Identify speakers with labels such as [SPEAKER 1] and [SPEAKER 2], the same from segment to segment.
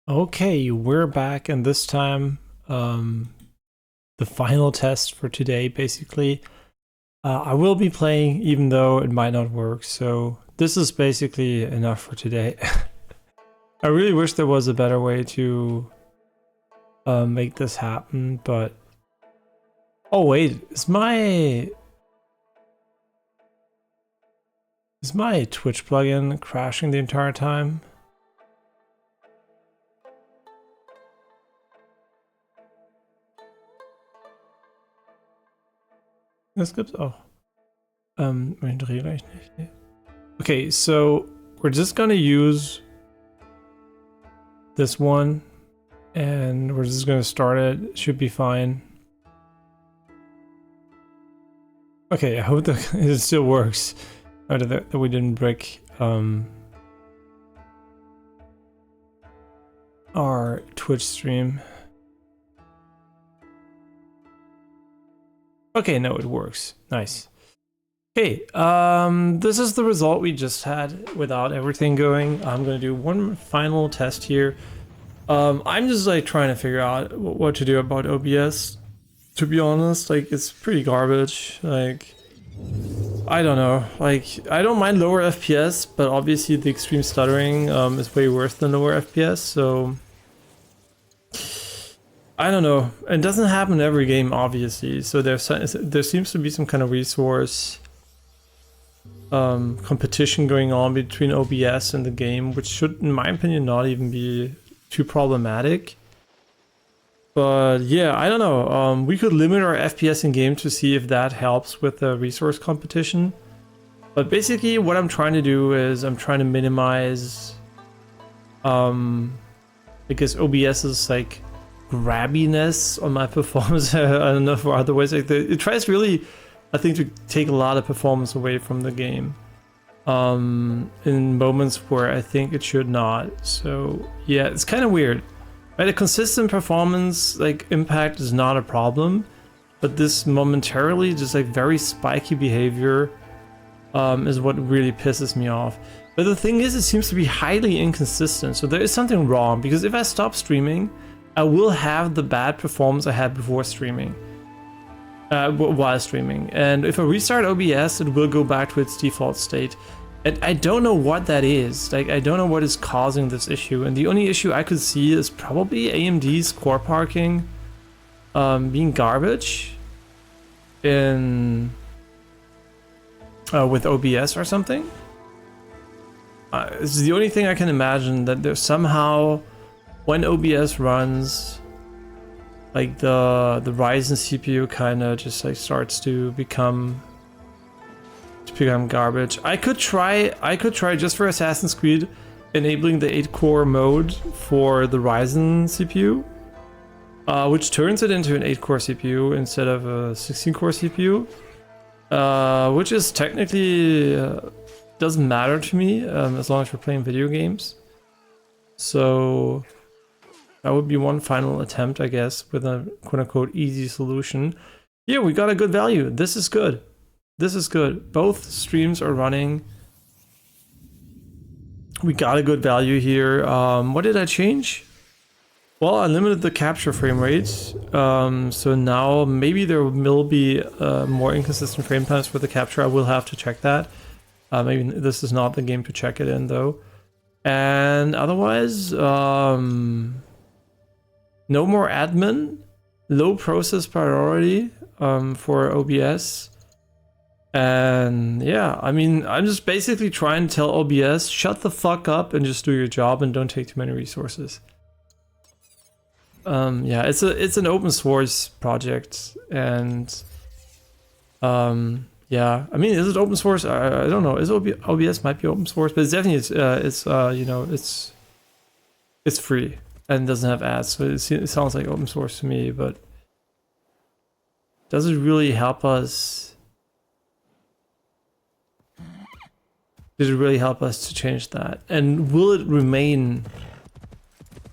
[SPEAKER 1] Okay, we're back, and this time, the final test for today, basically. I will be playing, even though it might not work, so this is basically enough for today. I really wish there was a better way to make this happen, but... Oh wait, is my Twitch plugin crashing the entire time? Das gibt's auch. Regler ich nicht. Nee. Okay, so we're just gonna use this one, and we're just gonna start it. It should be fine. Okay, I hope that it still works. Or that we didn't break our Twitch stream. Okay, no, it works. Nice. Okay, this is the result we just had without everything going. I'm gonna do one final test here. I'm just like trying to figure out what to do about OBS. To be honest, like it's pretty garbage. Like, I don't know. Like, I don't mind lower FPS, but obviously the extreme stuttering is way worse than lower FPS. So I don't know. It doesn't happen in every game, obviously. So there seems to be some kind of resource competition going on between OBS and the game, which should, in my opinion, not even be too problematic. But yeah, I don't know. We could limit our FPS in game to see if that helps with the resource competition. But basically, what I'm trying to do is I'm trying to minimize, because OBS's like grabbiness on my performance. I don't know for other ways. Like it tries really, I think, to take a lot of performance away from the game, in moments where I think it should not. So yeah, it's kind of weird. Right, a consistent performance like impact is not a problem, but this momentarily just like very spiky behavior is what really pisses me off. But the thing is, it seems to be highly inconsistent, so there is something wrong, because if I stop streaming, I will have the bad performance I had before streaming, while streaming, and if I restart OBS, it will go back to its default state. And I don't know what that is. Like, I don't know what is causing this issue. And the only issue I could see is probably AMD's core parking being garbage in with OBS or something. It's the only thing I can imagine, that there's somehow, when OBS runs, like the Ryzen CPU kind of just like starts to become garbage. I could try just for Assassin's Creed enabling the 8-core mode for the Ryzen CPU, which turns it into an 8-core CPU instead of a 16-core CPU, which is technically doesn't matter to me as long as we're playing video games. So that would be one final attempt, I guess, with a quote-unquote easy solution. Yeah, we got a good value. This is good. This is good. Both streams are running. We got a good value here. What did I change? Well, I limited the capture frame rate. So now maybe there will be more inconsistent frame times for the capture. I will have to check that. Maybe this is not the game to check it in, though. And otherwise, no more admin. Low process priority for OBS. And yeah, I mean, I'm just basically trying to tell OBS, shut the fuck up and just do your job and don't take too many resources. Yeah, it's an open source project, and yeah, I mean, is it open source? I don't know. OBS might be open source, but it's definitely you know, it's free and doesn't have ads, so it sounds like open source to me. But does it really help us? Does it really help us to change that? And will it remain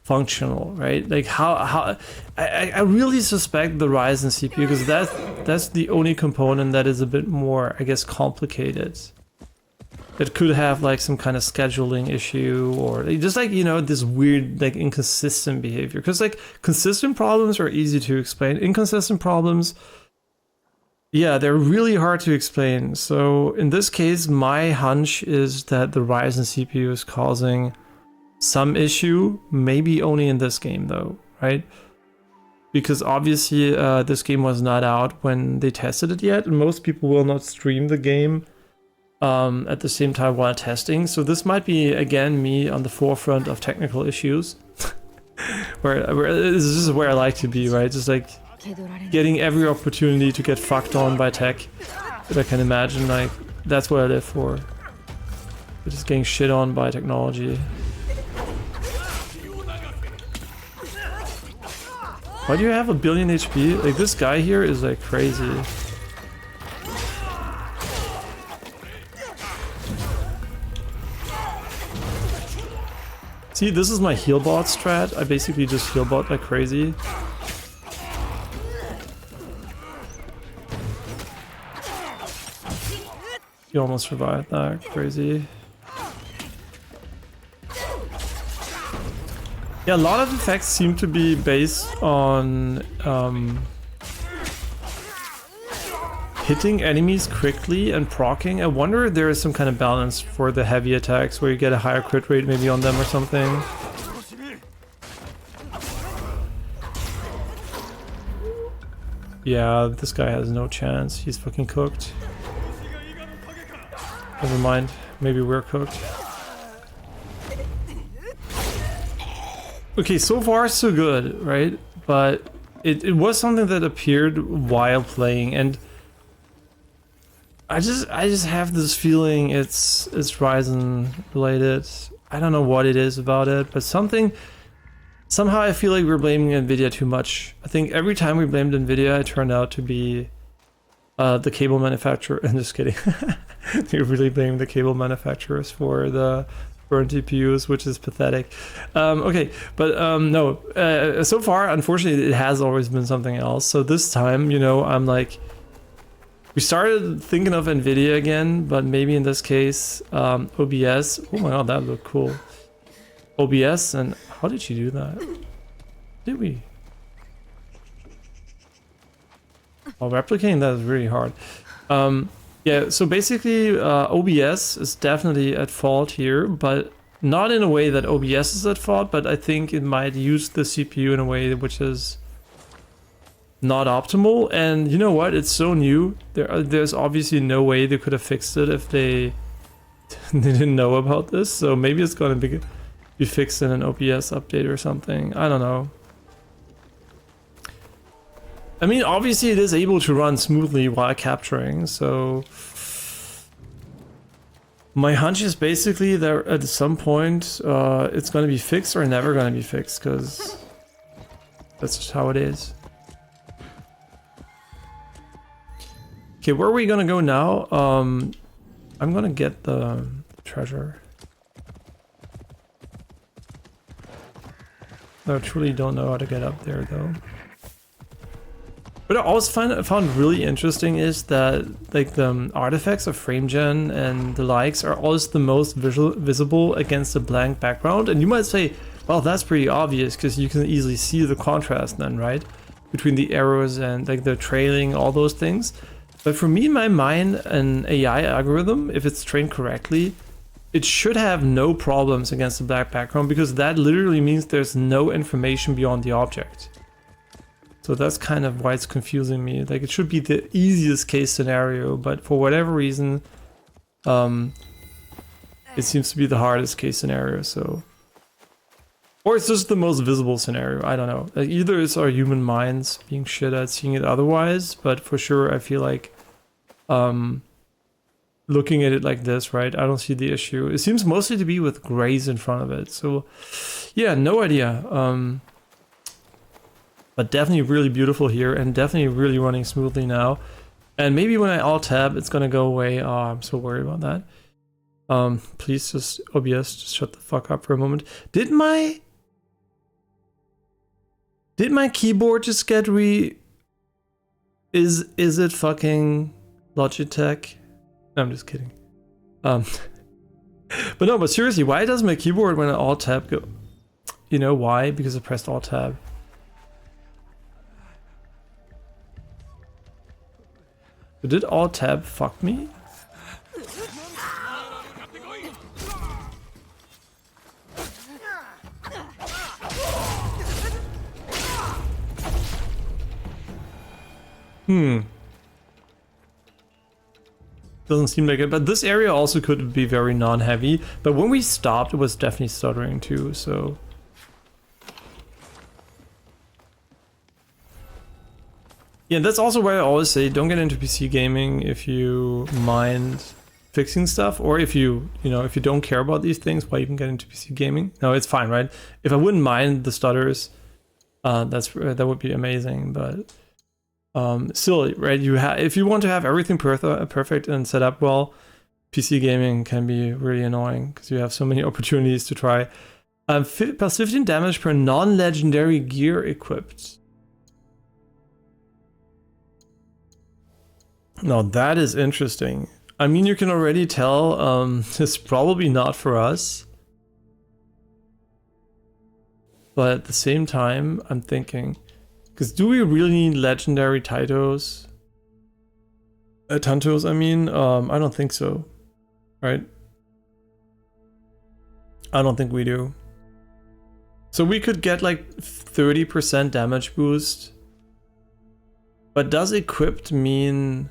[SPEAKER 1] functional, right? Like how I really suspect the Ryzen CPU, because that's the only component that is a bit more, I guess, complicated. it could have like some kind of scheduling issue, or just like, you know, this weird like inconsistent behavior. Because like consistent problems are easy to explain. Inconsistent problems, yeah, they're really hard to explain. So in this case, my hunch is that the Ryzen CPU is causing some issue, maybe only in this game though, right? Because obviously this game was not out when they tested it yet, and most people will not stream the game at the same time while testing. So this might be, again, me on the forefront of technical issues. where this is where I like to be, right? Just like getting every opportunity to get fucked on by tech that I can imagine. Like, that's what I live for. Just getting shit on by technology. Why do you have a billion HP? Like, this guy here is like crazy. See, this is my heal bot strat. I basically just heal bot like crazy. You almost survived that. Crazy. Yeah, a lot of effects seem to be based on hitting enemies quickly and proccing. I wonder if there is some kind of balance for the heavy attacks where you get a higher crit rate maybe on them or something. Yeah, this guy has no chance. He's fucking cooked. Never mind. Maybe we're cooked. Okay, so far so good, right? But it was something that appeared while playing, and I just have this feeling it's Ryzen related. I don't know what it is about it, but somehow I feel like we're blaming Nvidia too much. I think every time we blamed Nvidia, it turned out to be the cable manufacturer. I'm just kidding. You really blame the cable manufacturers for the burnt GPUs, which is pathetic. Okay, but no. So far, unfortunately, it has always been something else. So this time, you know, I'm like, we started thinking of Nvidia again, but maybe in this case, OBS. Oh my god, that looked cool. OBS, and how did she do that? Did we? Oh, replicating that is really hard. Yeah, so basically OBS is definitely at fault here, but not in a way that OBS is at fault, but I think it might use the CPU in a way which is not optimal. And you know what? It's so new. There's obviously no way they could have fixed it if they didn't know about this. So maybe it's going to be fixed in an OBS update or something. I don't know. I mean, obviously it is able to run smoothly while capturing, so my hunch is basically that at some point it's going to be fixed or never going to be fixed, because that's just how it is. Okay, where are we going to go now? I'm going to get the treasure. I truly don't know how to get up there though. What I always found really interesting is that like the artifacts of frame gen and the likes are always the most visible against a blank background. And you might say, well, that's pretty obvious because you can easily see the contrast then, right? Between the arrows and like the trailing, all those things. But for me, in my mind, an AI algorithm, if it's trained correctly, it should have no problems against the black background, because that literally means there's no information beyond the object. So that's kind of why it's confusing me. Like, it should be the easiest case scenario, but for whatever reason, it seems to be the hardest case scenario. So, or it's just the most visible scenario. I don't know. Like, either it's our human minds being shit at seeing it otherwise, but for sure, I feel like looking at it like this, right? I don't see the issue. It seems mostly to be with grays in front of it. So, yeah, no idea. But definitely really beautiful here, and definitely really running smoothly now. And maybe when I alt tab, it's gonna go away. Oh, I'm so worried about that. Please just, OBS, just shut the fuck up for a moment. Did my keyboard just get is it fucking Logitech? No, I'm just kidding. But no, but seriously, why does my keyboard when I alt tab go? You know why? Because I pressed alt tab. Did alt tab fuck me? Doesn't seem like it, but this area also could be very non-heavy. But when we stopped, it was definitely stuttering too, so... Yeah, that's also why I always say don't get into PC gaming if you mind fixing stuff, or if you know, if you don't care about these things, why you can get into PC gaming. No, it's fine, right? If I wouldn't mind the stutters, that would be amazing, but... still, right, if you want to have everything perfect and set up well, PC gaming can be really annoying because you have so many opportunities to try. Plus 15 damage per non-legendary gear equipped. Now that is interesting. I mean, you can already tell it's probably not for us. But at the same time, I'm thinking... Because do we really need legendary Tantos? Tantos, I mean, I don't think so, right? I don't think we do. So we could get like 30% damage boost. But does equipped mean...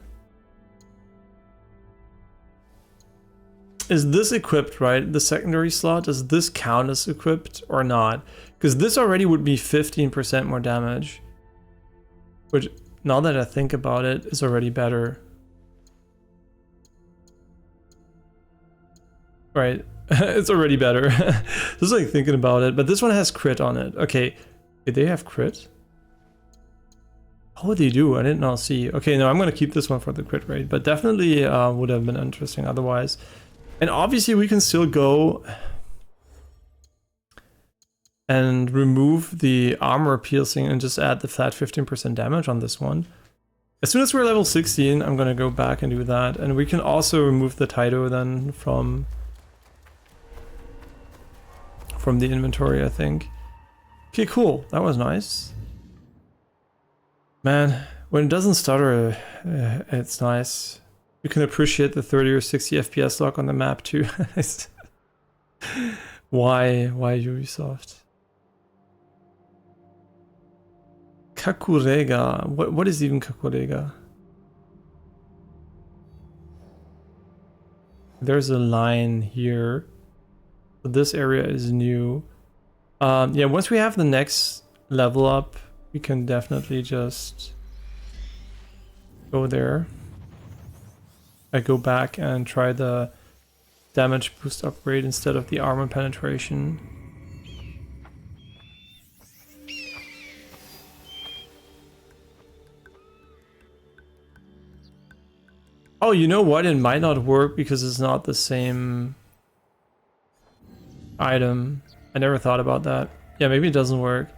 [SPEAKER 1] Is this equipped, right? The secondary slot, does this count as equipped or not? Because this already would be 15% more damage. Which, now that I think about it, is already better. Right, it's already better. Just like thinking about it, but this one has crit on it. Okay, did they have crit? Oh, they do, I did not see. Okay, no, I'm gonna keep this one for the crit rate, but definitely would have been interesting otherwise. And obviously we can still go and remove the armor piercing and just add the flat 15% damage on this one. As soon as we're level 16, I'm gonna go back and do that. And we can also remove the Taito then from the inventory, I think. Okay, cool. That was nice. Man, when it doesn't stutter, it's nice. You can appreciate the 30 or 60 FPS lock on the map too. Why Ubisoft? Kakurega. What is even Kakurega? There's a line here. So this area is new. Yeah, once we have the next level up, we can definitely just go there. I go back and try the damage boost upgrade instead of the armor penetration. Oh, you know what? It might not work because it's not the same item. I never thought about that. Yeah, maybe it doesn't work.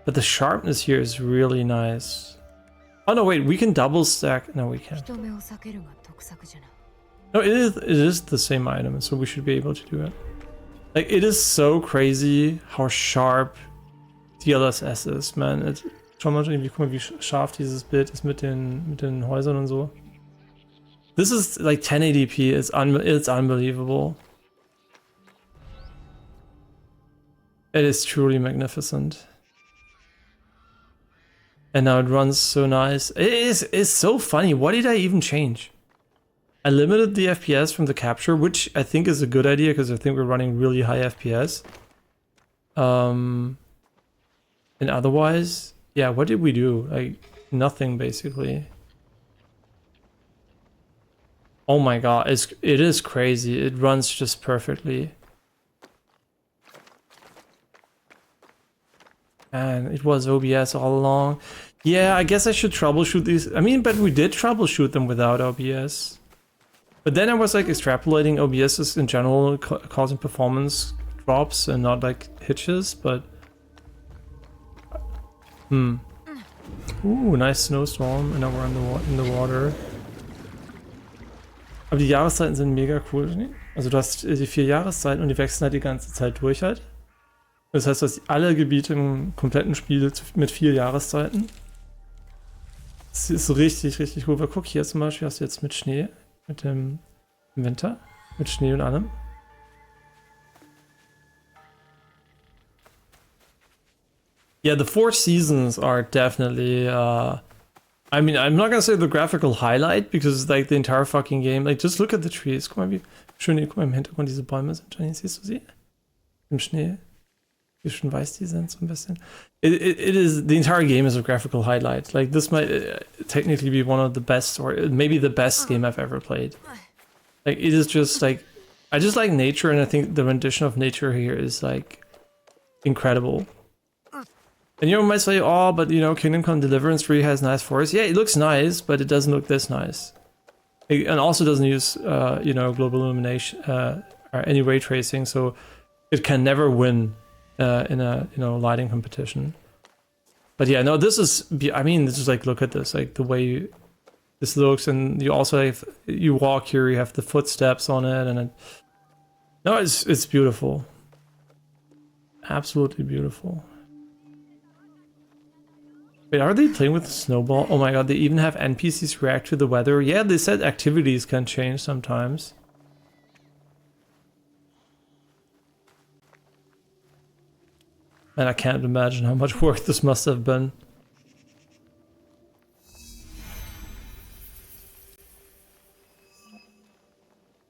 [SPEAKER 1] But the sharpness here is really nice. Oh no, wait, we can double stack. No, we can't. No, it is the same item, so we should be able to do it. Like, it is so crazy how sharp DLSS ist, man. Schau mal, guck mal, wie scharf dieses Bild ist mit den Häusern und so. This is like 1080p, it's unbelievable. It is truly magnificent. And now it runs so nice. It's so funny. What did I even change? I limited the FPS from the capture, which I think is a good idea because I think we're running really high FPS. And otherwise, yeah, what did we do? Like, nothing basically. Oh my god, it is crazy. It runs just perfectly. And it was OBS all along. Yeah, I guess I should troubleshoot these. I mean, but we did troubleshoot them without OBS. But then I was like extrapolating OBSs in general, causing performance drops and not like hitches, but... Ooh, nice snowstorm, and now we're in the water. Aber die Jahreszeiten sind mega cool. Ne? Also du hast die 4 Jahreszeiten und die wechseln halt die ganze Zeit durch halt. Das heißt, du hast alle Gebiete im kompletten Spiel mit 4 Jahreszeiten. Das ist so richtig, richtig cool. Weil guck, hier zum Beispiel hast du jetzt mit Schnee, mit dem Winter, mit Schnee und allem. Yeah, the 4 seasons are definitely I mean, I'm not gonna say the graphical highlight because like the entire fucking game, like just look at the trees. Guck mal, wie schön, guck mal im Hintergrund diese Bäume sind. Jenny, siehst du sie? Im Schnee. Wie schön weiß die sind, so ein bisschen. It is, the entire game is a graphical highlight. Like this might technically be one of the best or maybe the best game I've ever played. Like it is just like, I just like nature and I think the rendition of nature here is like incredible. And you might say, oh, but you know, Kingdom Come Deliverance 3 has nice forests. Yeah, it looks nice, but it doesn't look this nice. And also doesn't use, you know, global illumination or any ray tracing, so it can never win in a, you know, lighting competition. But yeah, no, this is, I mean, this is like, look at this, like the way this looks, and you also have, you walk here, you have the footsteps on it, and no, it's beautiful. Absolutely beautiful. Wait, are they playing with the snowball? Oh my god, they even have NPCs react to the weather. Yeah, they said activities can change sometimes. And I can't imagine how much work this must have been.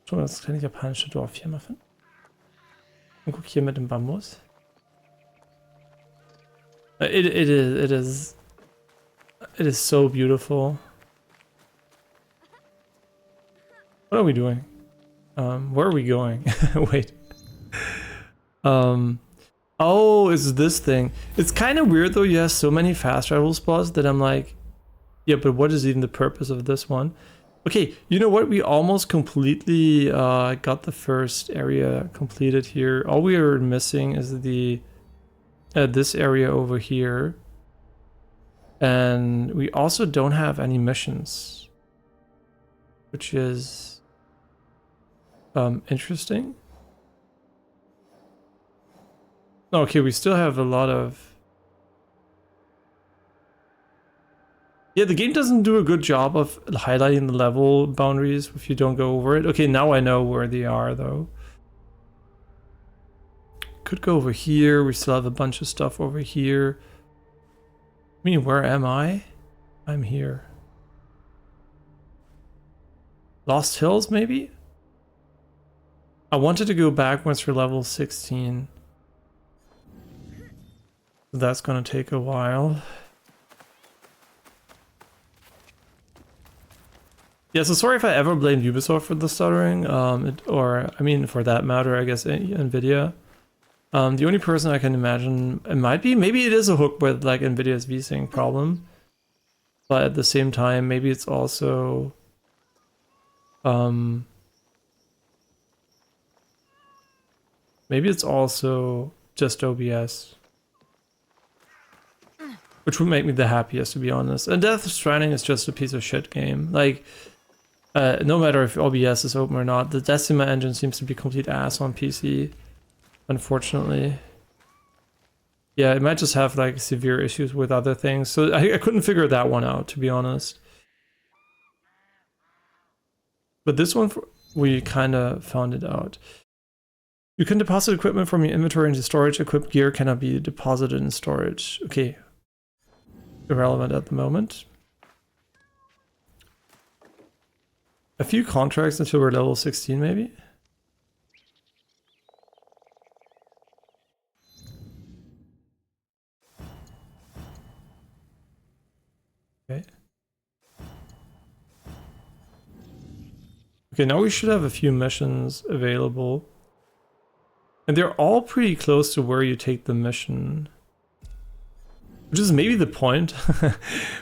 [SPEAKER 1] Schon das kleine japanische Dorf hier machen. Und guck hier mit dem Bambus. It is so beautiful. What are we doing? Where are we going? Wait. Oh, it's this thing. It's kind of weird though. You have so many fast travel spots that I'm like, yeah, but what is even the purpose of this one? Okay, you know what? We almost completely got the first area completed here. All we are missing is the this area over here. And we also don't have any missions, which is interesting. Okay, we still have a lot of... Yeah, the game doesn't do a good job of highlighting the level boundaries if you don't go over it. Okay, now I know where they are, though. Could go over here. We still have a bunch of stuff over here. I mean, where am I? I'm here. Lost Hills, maybe? I wanted to go back once we're level 16. That's gonna take a while. Yeah, so sorry if I ever blamed Ubisoft for the stuttering, or, I mean, for that matter, I guess, NVIDIA. The only person I can imagine it might be, maybe it is a hook with like NVIDIA's VSync problem, but at the same time, maybe it's also, maybe it's also just OBS, which would make me the happiest, to be honest. And Death Stranding is just a piece of shit game. Like, no matter if OBS is open or not, the Decima engine seems to be complete ass on PC. Unfortunately. Yeah, it might just have like severe issues with other things. So I couldn't figure that one out, to be honest. But this one, we kind of found it out. You can deposit equipment from your inventory into storage. Equipped gear cannot be deposited in storage. Okay. Irrelevant at the moment. A few contracts until we're level 16, maybe? Okay. Okay, now we should have a few missions available. And they're all pretty close to where you take the mission. Which is maybe the point.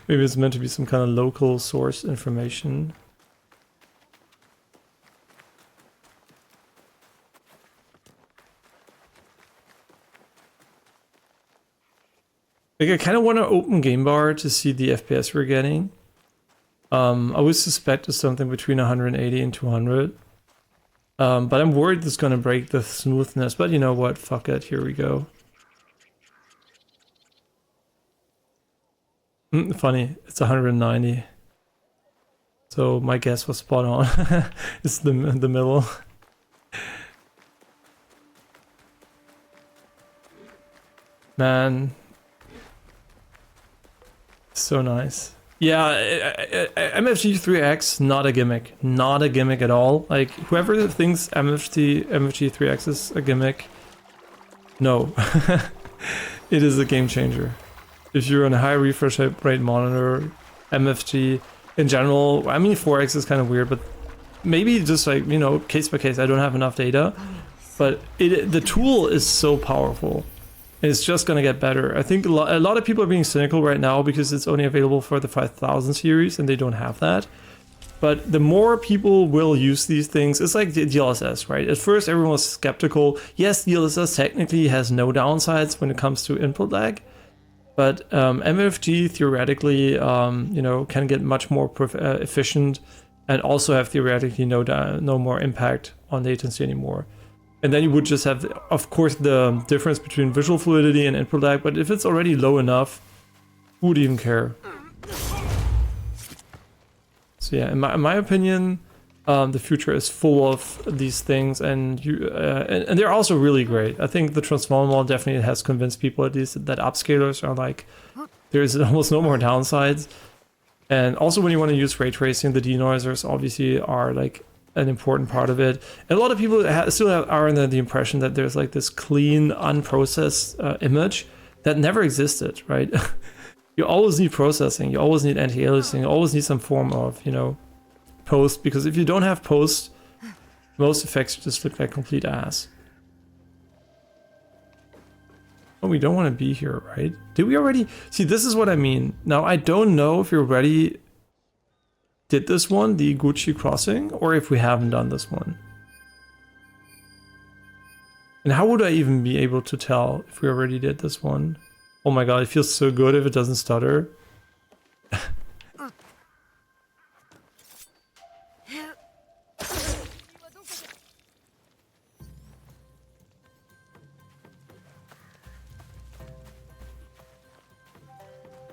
[SPEAKER 1] Maybe it's meant to be some kind of local source information. Like, I kind of want to open game bar to see the FPS we're getting. I would suspect it's something between 180 and 200. But I'm worried it's gonna break the smoothness. But you know what? Fuck it. Here we go. Funny. It's 190. So my guess was spot on. It's the middle. Man. So nice. Yeah, MFG 3X, not a gimmick. Not a gimmick at all. Like, whoever thinks MFG 3X is a gimmick, no. It is a game changer. If you're on a high refresh rate monitor, MFG in general, I mean 4X is kind of weird, but maybe just like, you know, case by case, I don't have enough data. But the tool is so powerful. It's just gonna get better. I think a lot of people are being cynical right now because it's only available for the 5000 series and they don't have that. But the more people will use these things, it's like the DLSS, right? At first everyone was skeptical. Yes, DLSS technically has no downsides when it comes to input lag, but MFG theoretically, you know, can get much more efficient and also have theoretically no more impact on latency anymore. And then you would just have, of course, the difference between visual fluidity and input lag, but if it's already low enough, who would even care? So yeah, in my opinion, the future is full of these things, and they're also really great. I think the transformer model definitely has convinced people at least that upscalers are like, there's almost no more downsides. And also when you want to use ray tracing, the denoisers obviously are like an important part of it. And a lot of people are under the impression that there's like this clean, unprocessed image that never existed, right? You always need processing, you always need anti-aliasing, you always need some form of, you know, post, because if you don't have post, most effects just look like complete ass. Oh, we don't want to be here, right? Did we already? See, this is what I mean. Now, I don't know if we already did this one, the Gucci crossing, or if we haven't done this one. And how would I even be able to tell if we already did this one? Oh my god, it feels so good if it doesn't stutter.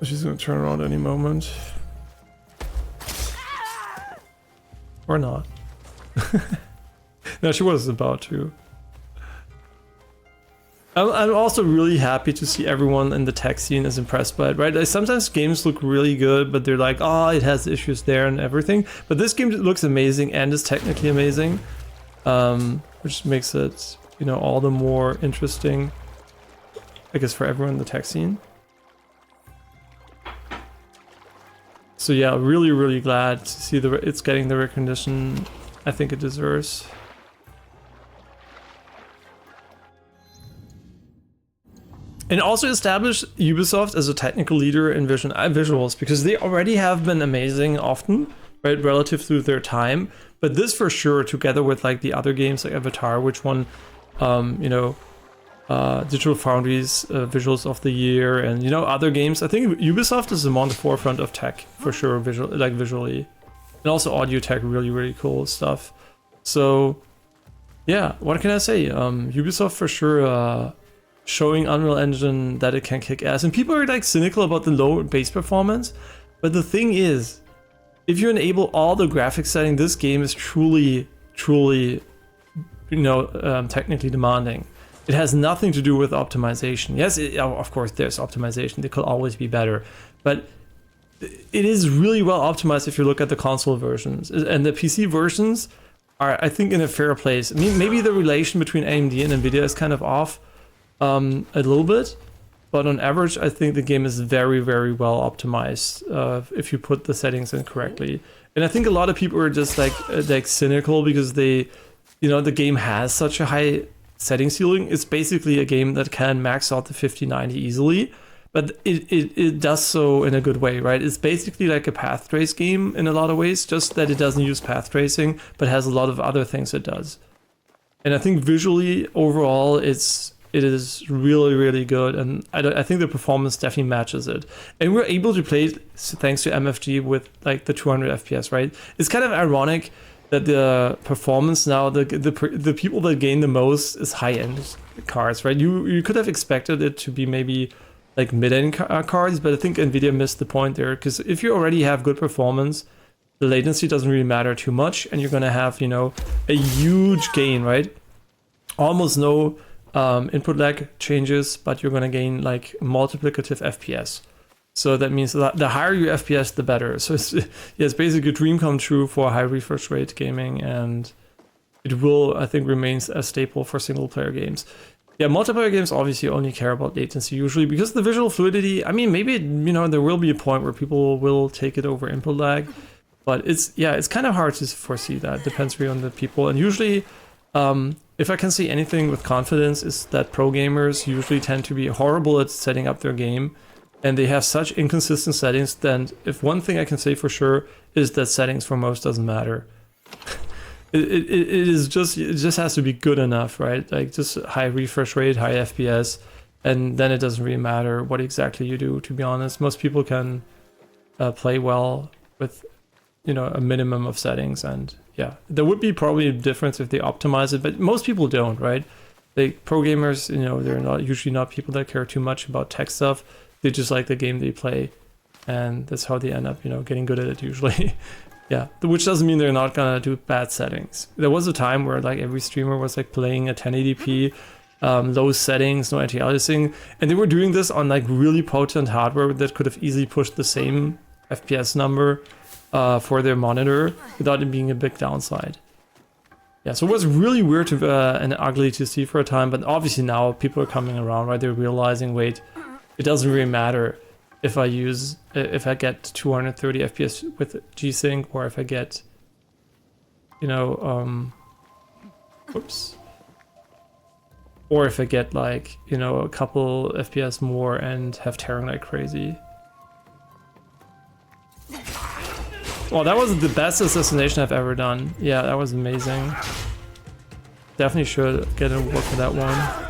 [SPEAKER 1] She's gonna turn around any moment. Or not. No, she was about to. I'm also really happy to see everyone in the tech scene is impressed by it, right? Like, sometimes games look really good, but they're like, oh, it has issues there and everything. But this game looks amazing and is technically amazing, which makes it, you know, all the more interesting, I guess, for everyone in the tech scene. So yeah, really, really glad to see it's getting the recognition I think it deserves. And also establish Ubisoft as a technical leader in visuals, because they already have been amazing often, right, relative to their time. But this for sure, together with like the other games like Avatar, which won, you know, Digital Foundry's visuals of the year, and you know, other games. I think Ubisoft is on the forefront of tech for sure, visually, and also audio tech, really, really cool stuff. So yeah, what can I say? Ubisoft for sure. Showing Unreal Engine that it can kick ass. And people are like cynical about the low base performance, but the thing is, if you enable all the graphics setting, this game is truly, you know, technically demanding. It has nothing to do with optimization. Yes, of course there's optimization, they could always be better, but it is really well optimized if you look at the console versions. And the PC versions are, I think, in a fair place. I mean, maybe the relation between AMD and Nvidia is kind of off, a little bit, but on average I think the game is very, very well optimized if you put the settings in correctly. And I think a lot of people are just like cynical because they, you know, the game has such a high setting ceiling. It's basically a game that can max out the 5090 easily, but it does so in a good way, right? It's basically like a path trace game in a lot of ways, just that it doesn't use path tracing but has a lot of other things it does. And I think visually overall it's it is really, really good, and I think the performance definitely matches it. And we're able to play it thanks to MFG with like the 200 FPS, right? It's kind of ironic that the performance now, the people that gain the most is high-end cards, right? You could have expected it to be maybe like mid-end cards, but I think Nvidia missed the point there, because if you already have good performance, the latency doesn't really matter too much, and you're gonna have, you know, a huge gain, right? Almost no input lag changes, but you're gonna gain like multiplicative FPS. So that means that the higher your FPS, the better. So it's, yeah, it's basically a dream come true for high refresh rate gaming, and it will, I think, remains a staple for single player games. Yeah, multiplayer games obviously only care about latency usually because the visual fluidity, I mean, maybe, you know, there will be a point where people will take it over input lag, but it's kind of hard to foresee that. It depends really on the people. And usually, if I can say anything with confidence, is that pro gamers usually tend to be horrible at setting up their game, and they have such inconsistent settings. Then if one thing I can say for sure is that settings for most doesn't matter. It just has to be good enough, right? Like just high refresh rate, high FPS, and then it doesn't really matter what exactly you do, to be honest. Most people can play well with, you know, a minimum of settings, and yeah, there would be probably a difference if they optimize it, but most people don't, right? Like pro gamers, you know, they're not usually not people that care too much about tech stuff. They just like the game they play, and that's how they end up, you know, getting good at it usually. Yeah, which doesn't mean they're not gonna do bad settings. There was a time where like every streamer was like playing at 1080p, low settings, no anti-aliasing, and they were doing this on like really potent hardware that could have easily pushed the same FPS number for their monitor without it being a big downside. Yeah, so it was really weird to, and ugly to see for a time, but obviously now people are coming around, right? They're realizing, wait, it doesn't really matter if I get 230 FPS with G-Sync, or if I get, you know, whoops. Or if I get like, you know, a couple FPS more and have tearing like crazy. Well, that was the best assassination I've ever done. Yeah, that was amazing. Definitely should get an award for that one.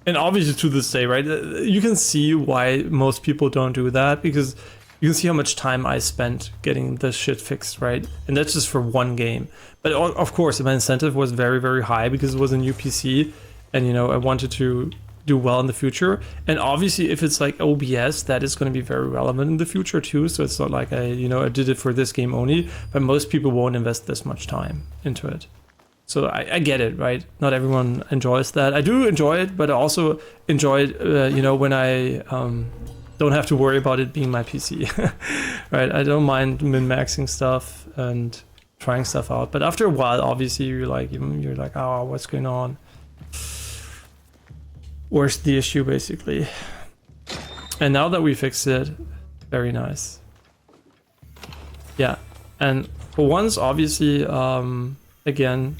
[SPEAKER 1] And obviously to this day, right, you can see why most people don't do that, because you can see how much time I spent getting this shit fixed, right? And that's just for one game. But of course, my incentive was very, very high because it was a new PC, and, you know, I wanted to do well in the future. And obviously, if it's like OBS, that is going to be very relevant in the future too. So it's not like I did it for this game only, but most people won't invest this much time into it. So I get it, right? Not everyone enjoys that. I do enjoy it, but I also enjoy it, you know, when I don't have to worry about it being my PC, right? I don't mind min-maxing stuff and trying stuff out. But after a while, obviously, you're like, oh, what's going on? Where's the issue, basically? And now that we fixed it, very nice. Yeah, and for once, obviously, again,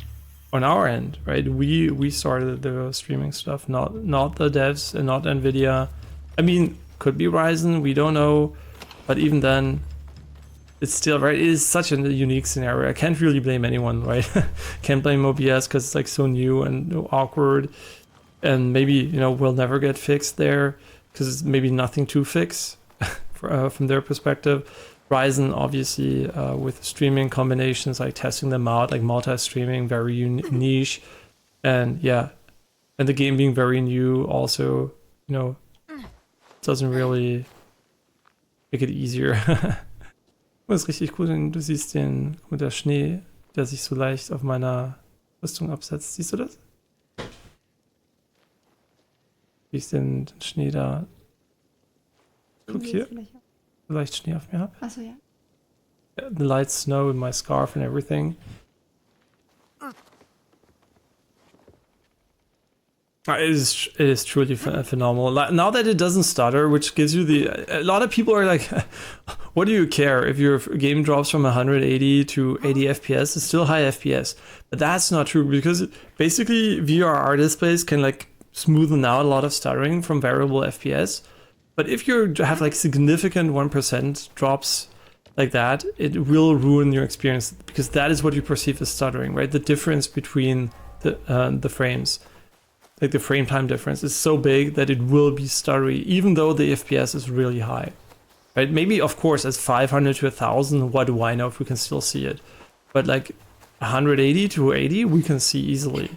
[SPEAKER 1] on our end, right? We started the streaming stuff, not the devs and not Nvidia. I mean, could be Ryzen, we don't know, but even then, it's still, right? It is such a unique scenario. I can't really blame anyone, right? Can't blame OBS because it's like so new and awkward, and maybe, you know, we'll never get fixed there because it's maybe nothing to fix from their perspective. Ryzen, obviously, with streaming combinations, like testing them out, like multi-streaming, very niche, and yeah, and the game being very new also, you know, doesn't really make it easier. Das ist richtig cool, denn du siehst der Schnee, der sich so leicht auf meiner Rüstung absetzt. Siehst du das? Siehst den Schnee da? Guck hier. Leicht Schnee auf mir habe.
[SPEAKER 2] Achso, ja.
[SPEAKER 1] The light snow in my scarf and everything. It is truly phenomenal. Now that it doesn't stutter, which gives you a lot of people are like, what do you care if your game drops from 180 to 80 FPS? It's still high FPS, but that's not true because basically VRR displays can like smoothen out a lot of stuttering from variable FPS. But if you have like significant 1% drops like that, it will ruin your experience because that is what you perceive as stuttering, right? The difference between the frames. Like the frame time difference is so big that it will be stuttery, even though the FPS is really high, right? Maybe, of course, as 500 to 1000, what do I know if we can still see it? But like 180 to 80, we can see easily.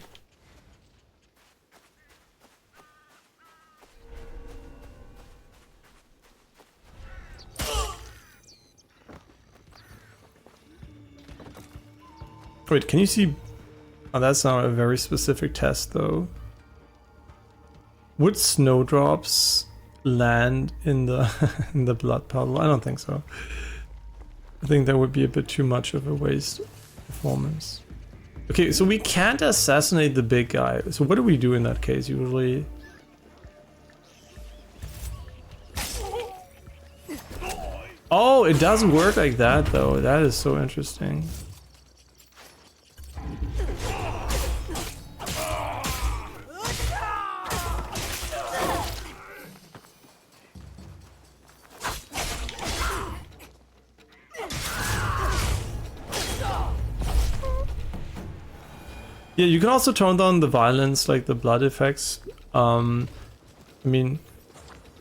[SPEAKER 1] Wait, can you see? Oh, that's not a very specific test, though. Would snowdrops land in the in the blood puddle? I don't think so. I think that would be a bit too much of a waste of performance. Okay, so we can't assassinate the big guy. So what do we do in that case usually? Oh, it doesn't work like that though. That is so interesting. Yeah, you can also tone down the violence, like the blood effects. I mean,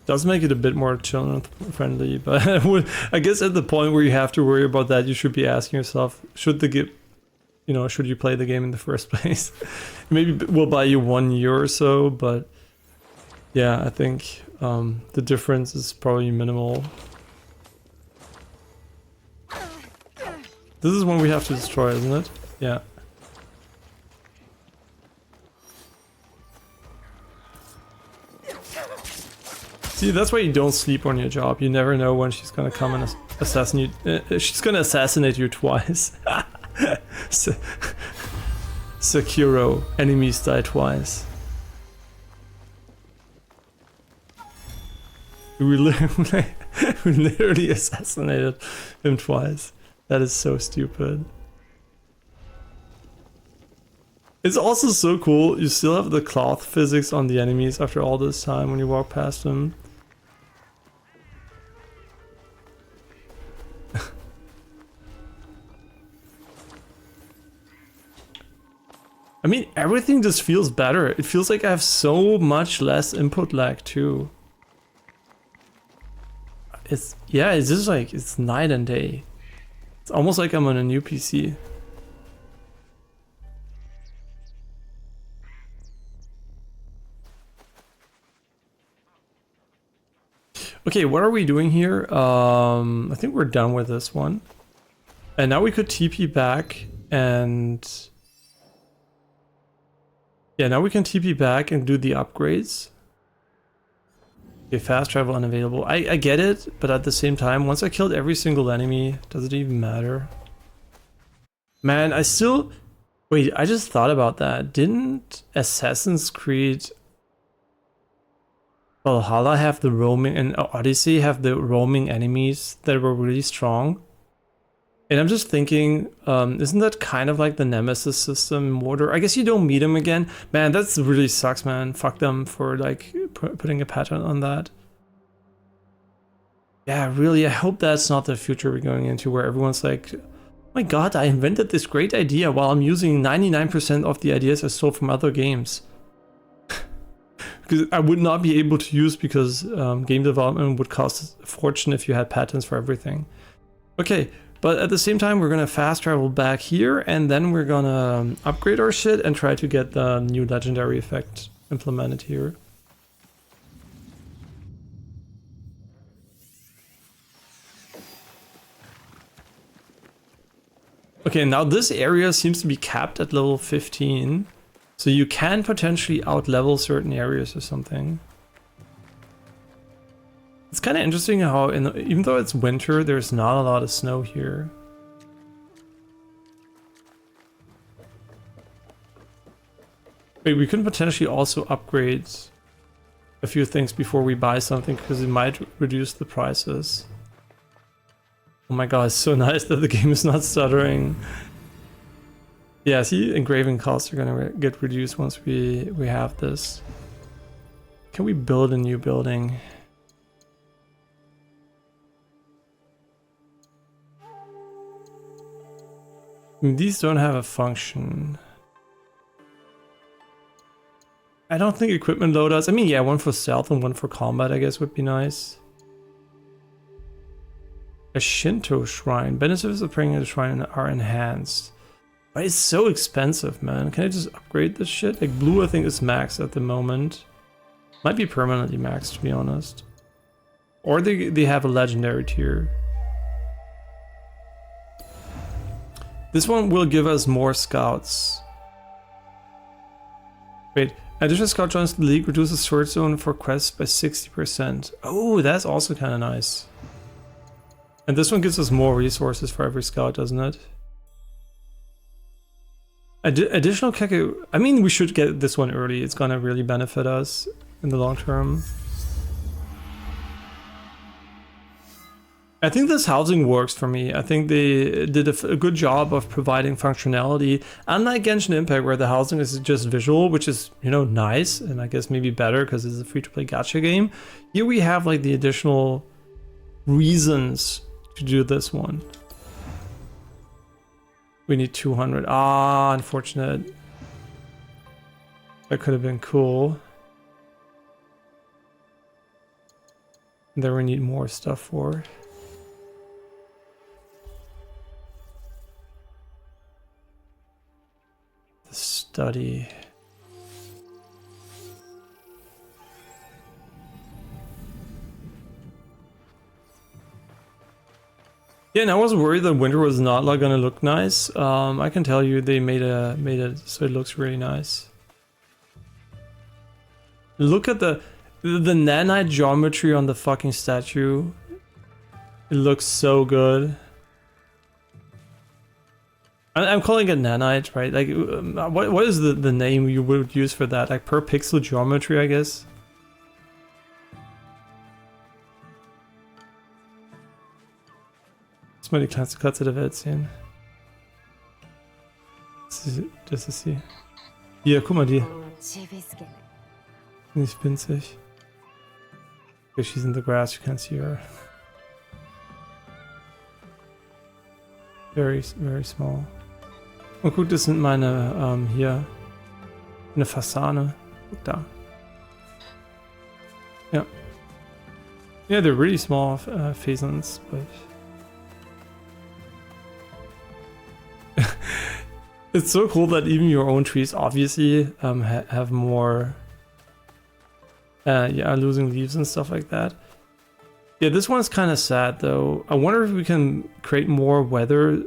[SPEAKER 1] does make it a bit more children friendly, but I guess at the point where you have to worry about that, you should be asking yourself, should the game, should you play the game in the first place? Maybe we'll buy you 1 year or so, but yeah, I think the difference is probably minimal. This is one we have to destroy, isn't it? Yeah. See, that's why you don't sleep on your job. You never know when she's gonna come and assassinate. She's gonna assassinate you twice. Sekiro, enemies die twice. We literally assassinated him twice. That is so stupid. It's also so cool. You still have the cloth physics on the enemies after all this time when you walk past them. I mean, everything just feels better. It feels like I have so much less input lag too. It's just like, it's night and day. It's almost like I'm on a new PC. Okay, what are we doing here? I think we're done with this one. And now we could TP back and... Yeah, now we can TP back and do the upgrades. Okay, fast travel unavailable. I get it, but at the same time, once I killed every single enemy, does it even matter? Man, I still... Wait, I just thought about that. Didn't Assassin's Creed Valhalla have the roaming, and Odyssey have the roaming enemies that were really strong? And I'm just thinking, isn't that kind of like the Nemesis system in Mortar? I guess you don't meet them again. Man, that really sucks, man. Fuck them for like putting a pattern on that. Yeah, really, I hope that's not the future we're going into where everyone's like, oh my god, I invented this great idea while I'm using 99% of the ideas I stole from other games. Because I would not be able to use because game development would cost a fortune if you had patents for everything. Okay. But at the same time, we're gonna fast travel back here and then we're gonna upgrade our shit and try to get the new legendary effect implemented here. Okay, now this area seems to be capped at level 15. So you can potentially out-level certain areas or something. It's kind of interesting how, even though it's winter, there's not a lot of snow here. Wait, we can potentially also upgrade a few things before we buy something because it might reduce the prices. Oh my god, it's so nice that the game is not stuttering. Yeah, see, engraving costs are gonna get reduced once we have this. Can we build a new building? I mean, these don't have a function. I don't think equipment loadouts. I mean, yeah, one for stealth and one for combat, I guess, would be nice. A Shinto shrine. Benefits of bringing a shrine are enhanced. But it's so expensive, man. Can I just upgrade this shit? Like, blue, I think, is maxed at the moment. Might be permanently maxed, to be honest. Or they have a legendary tier. This one will give us more scouts. Wait, additional scout joins the league, reduces sword zone for quests by 60%. Oh, that's also kind of nice. And this one gives us more resources for every scout, doesn't it? Additional Keke, I mean, we should get this one early. It's gonna really benefit us in the long term. I think this housing works for me. I think they did a good job of providing functionality. Unlike Genshin Impact, where the housing is just visual, which is, you know, nice, and I guess maybe better because it's a free-to-play gacha game. Here we have like the additional reasons to do this one. We need 200. Ah, unfortunate. That could have been cool. There we need more stuff for. The study. Yeah, and I was worried that winter was not like gonna look nice. I can tell you they made it so it looks really nice. Look at the nanite geometry on the fucking statue. It looks so good. I'm calling it nanite, right? Like, what is the name you would use for that? Like per pixel geometry, I guess. Mal die kleinste Katze der Welt sehen. Das ist sie. Hier, guck mal die. Nicht winzig. Okay, she's in the grass, you can't see her. Very, very small. Und guck, das sind meine, hier, eine Fasane. Guck da. Ja. Yeah, they're really small pheasants, but... It's so cool that even your own trees obviously have more... yeah, losing leaves and stuff like that. Yeah, this one's kind of sad though. I wonder if we can create more weather,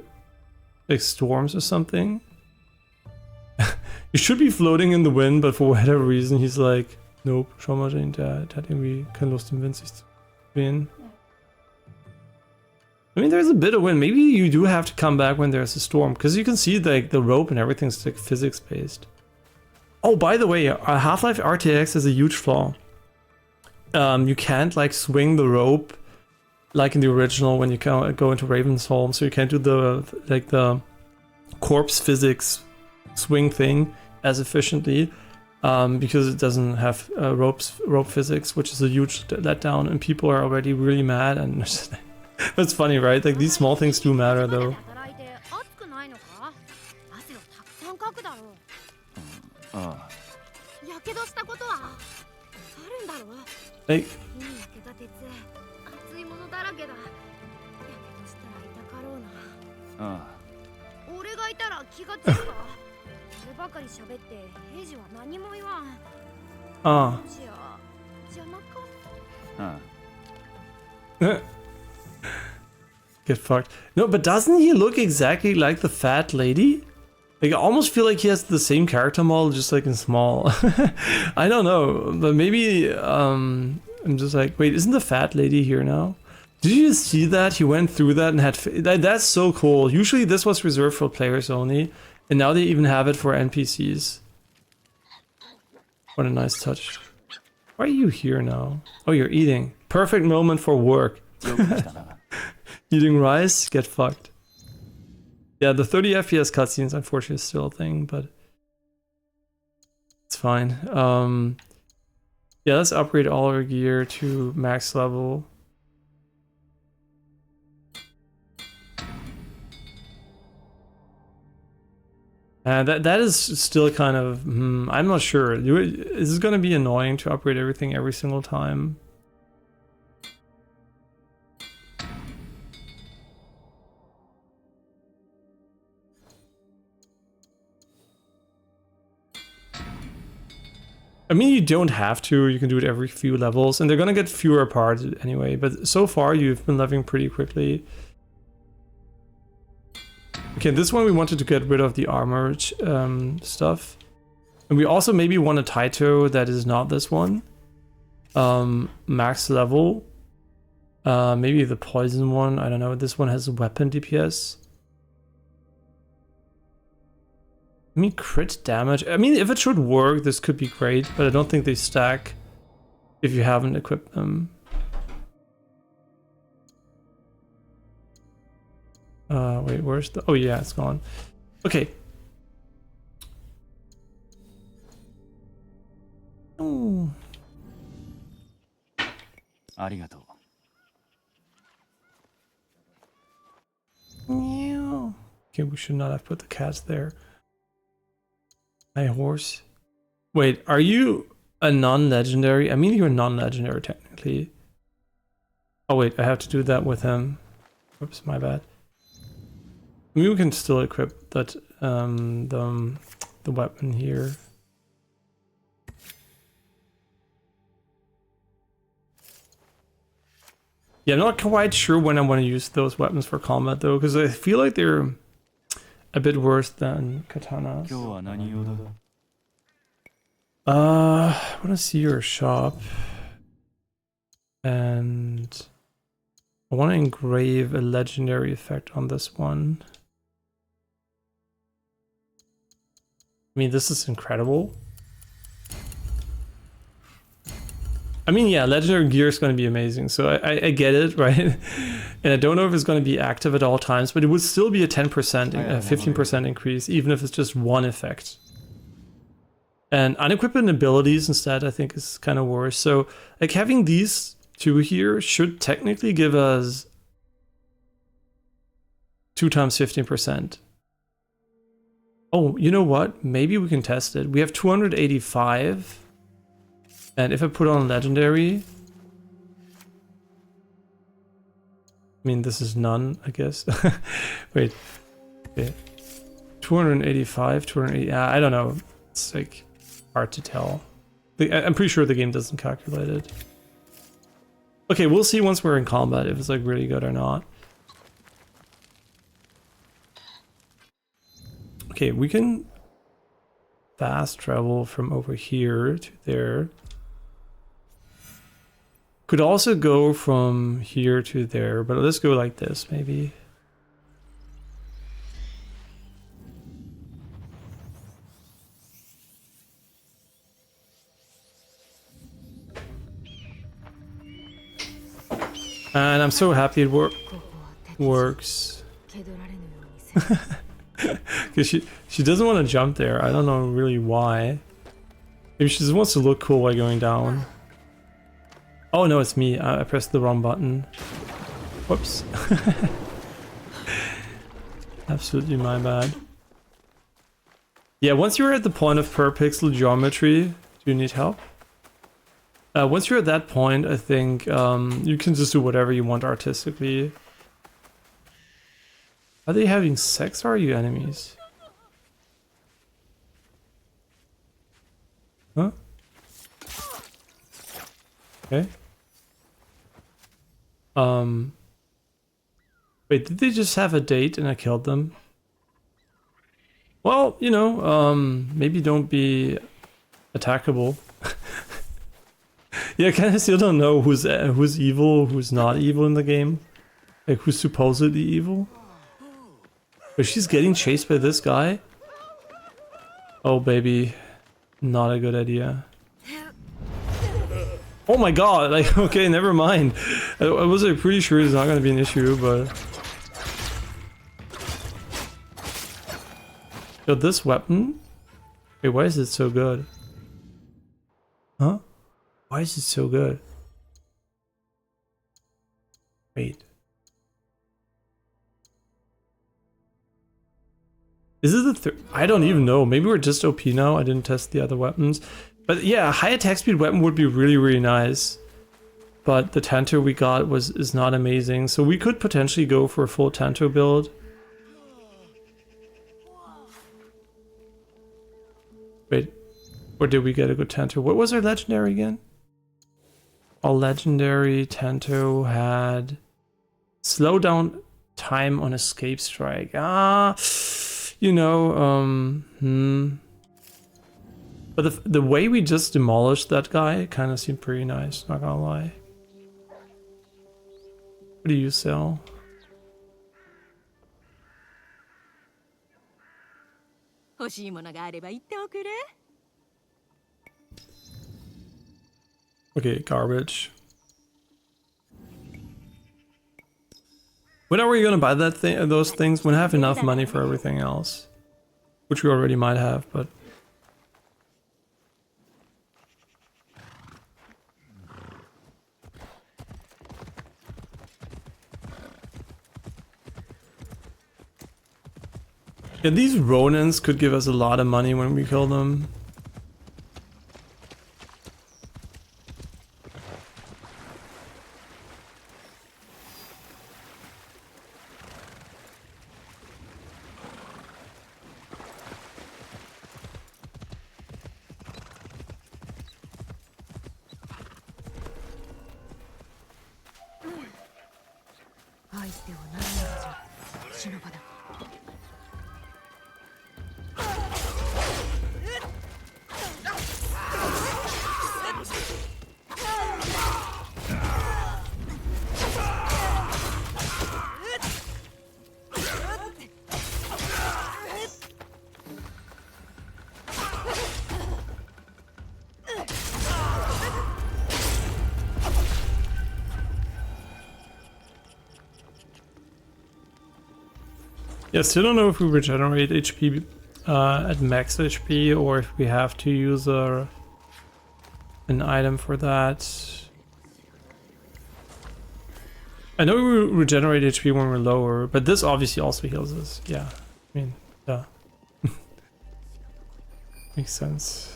[SPEAKER 1] like storms or something. You should be floating in the wind, but for whatever reason he's like, nope, schau mal, der hat irgendwie keine Lust im Wind sich zu drehen. I mean, there's a bit of wind. Maybe you do have to come back when there's a storm, because you can see like the rope and everything's like physics based. Oh, by the way, Half-Life RTX has a huge flaw. You can't like swing the rope like in the original when you go into Raven's home, so you can't do the corpse physics swing thing as efficiently because it doesn't have rope physics, which is a huge letdown, and people are already really mad. And that's funny, right? Like these small things do matter though. Like, get fucked. No, but doesn't he look exactly like the fat lady? Like, I almost feel like he has the same character model, just like in small. I don't know, but maybe I'm just like, wait, isn't the fat lady here now? Did you just see that? He went through that and had... That's so cool. Usually this was reserved for players only, and now they even have it for NPCs. What a nice touch. Why are you here now? Oh, you're eating. Perfect moment for work. Eating rice? Get fucked. Yeah, the 30 FPS cutscenes unfortunately is still a thing, but it's fine. Yeah, let's upgrade all our gear to max level. That is still kind of, I'm not sure. Is this going to be annoying to upgrade everything every single time? I mean, you don't have to. You can do it every few levels, and they're going to get fewer parts anyway. But so far, you've been leveling pretty quickly. Okay, this one we wanted to get rid of the armor stuff. And we also maybe want a Taito that is not this one. Max level. Maybe the poison one, I don't know. This one has a weapon DPS. I mean, crit damage. I mean, if it should work, this could be great, but I don't think they stack if you haven't equipped them. Wait, where's the... Oh yeah, it's gone. Okay. Oh.
[SPEAKER 2] Arigato.
[SPEAKER 1] Meow. Okay, we should not have put the cats there. Hi, horse. Wait, are you a non-legendary? I mean, you're non-legendary technically. Oh wait, I have to do that with him. Oops, my bad. I mean, we can still equip that the weapon here. Yeah, I'm not quite sure when I want to use those weapons for combat though, because I feel like they're a bit worse than katanas. I want to see your shop. And I want to engrave a legendary effect on this one. I mean, this is incredible. I mean, yeah, legendary gear is going to be amazing. So I get it, right? And I don't know if it's going to be active at all times, but it would still be a 10%, 15% increase, even if it's just one effect. And unequipped abilities instead, I think, is kind of worse. So, like, having these two here should technically give us 2 times 15%. Oh, you know what? Maybe we can test it. We have 285. And if I put on legendary... I mean, this is none, I guess. Wait. Okay. 285, 280... I don't know. It's like hard to tell. I'm pretty sure the game doesn't calculate it. Okay, we'll see once we're in combat if it's like really good or not. Okay, we can fast travel from over here to there. Could also go from here to there, but let's go like this maybe. And I'm so happy it works. Because she doesn't want to jump there. I don't know really why. Maybe she just wants to look cool while going down. Oh no, it's me. I pressed the wrong button. Whoops. Absolutely my bad. Yeah, once you're at the point of per pixel geometry, do you need help? Once you're at that point, I think you can just do whatever you want artistically. Are they having sex or are you enemies? Huh? Okay. Wait, did they just have a date and I killed them? Well, you know, maybe don't be attackable. Yeah, I kind of still don't know who's evil, who's not evil in the game. Like, who's supposedly evil. But she's getting chased by this guy? Oh, baby. Not a good idea. Oh my god, like, okay, never mind. I was like, pretty sure it's not gonna be an issue, but... Yo, this weapon? Wait, why is it so good? Huh? Why is it so good? Wait. Is it the I don't even know. Maybe we're just OP now. I didn't test the other weapons. But yeah, a high attack speed weapon would be really, really nice. But the Tanto we got is not amazing. So we could potentially go for a full Tanto build. Wait, or did we get a good Tanto? What was our legendary again? Our legendary Tanto had slow down time on escape strike. You know, But the way we just demolished that guy kind of seemed pretty nice, not gonna lie. What do you sell? Okay, garbage. When are we gonna buy that thing? Those things? When I have enough money for everything else, which we already might have, but. Yeah, these Ronins could give us a lot of money when we kill them. Yeah, still don't know if we regenerate HP at max HP or if we have to use an item for that. I know we regenerate HP when we're lower, but this obviously also heals us. Yeah, I mean, yeah. Makes sense.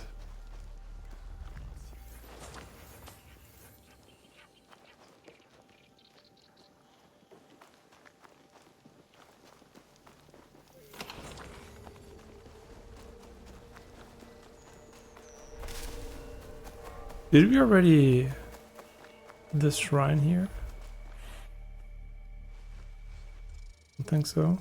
[SPEAKER 1] Did we already this shrine here? I don't think so.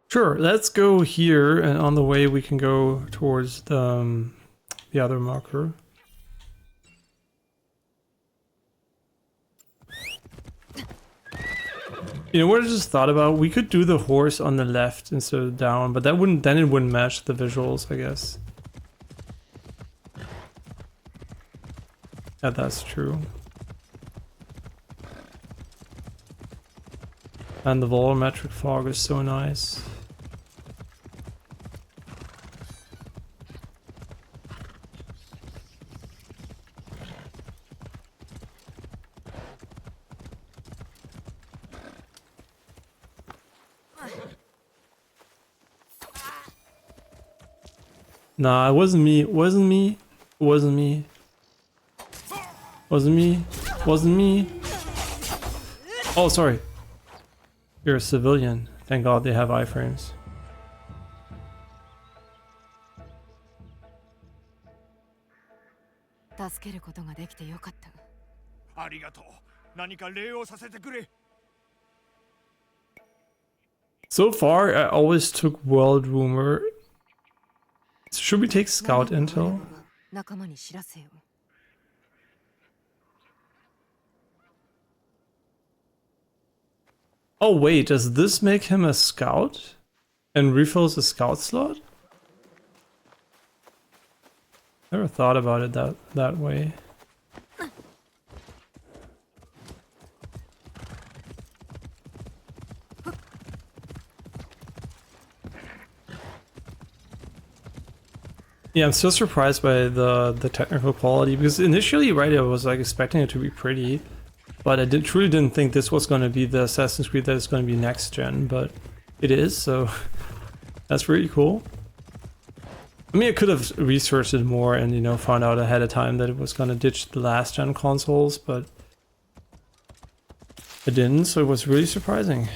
[SPEAKER 1] Sure, let's go here, and on the way we can go towards the other marker. You know what I just thought about? We could do the horse on the left instead of down, but that wouldn't, then it wouldn't match the visuals, I guess. Yeah, that's true. And the volumetric fog is so nice. Nah, it wasn't me. It wasn't me. It wasn't me. Wasn't me. Wasn't me. Oh, sorry. You're a civilian. Thank God they have iframes. So far, I always took World Rumor. Should we take Scout Intel? Oh wait, does this make him a scout? And refills the scout slot? Never thought about it that way. Yeah, I'm still surprised by the technical quality because initially, right, I was like expecting it to be pretty, but I truly didn't think this was going to be the Assassin's Creed that is going to be next gen, but it is, so that's really cool. I mean, I could have researched it more and, you know, found out ahead of time that it was going to ditch the last gen consoles, but it didn't, so it was really surprising.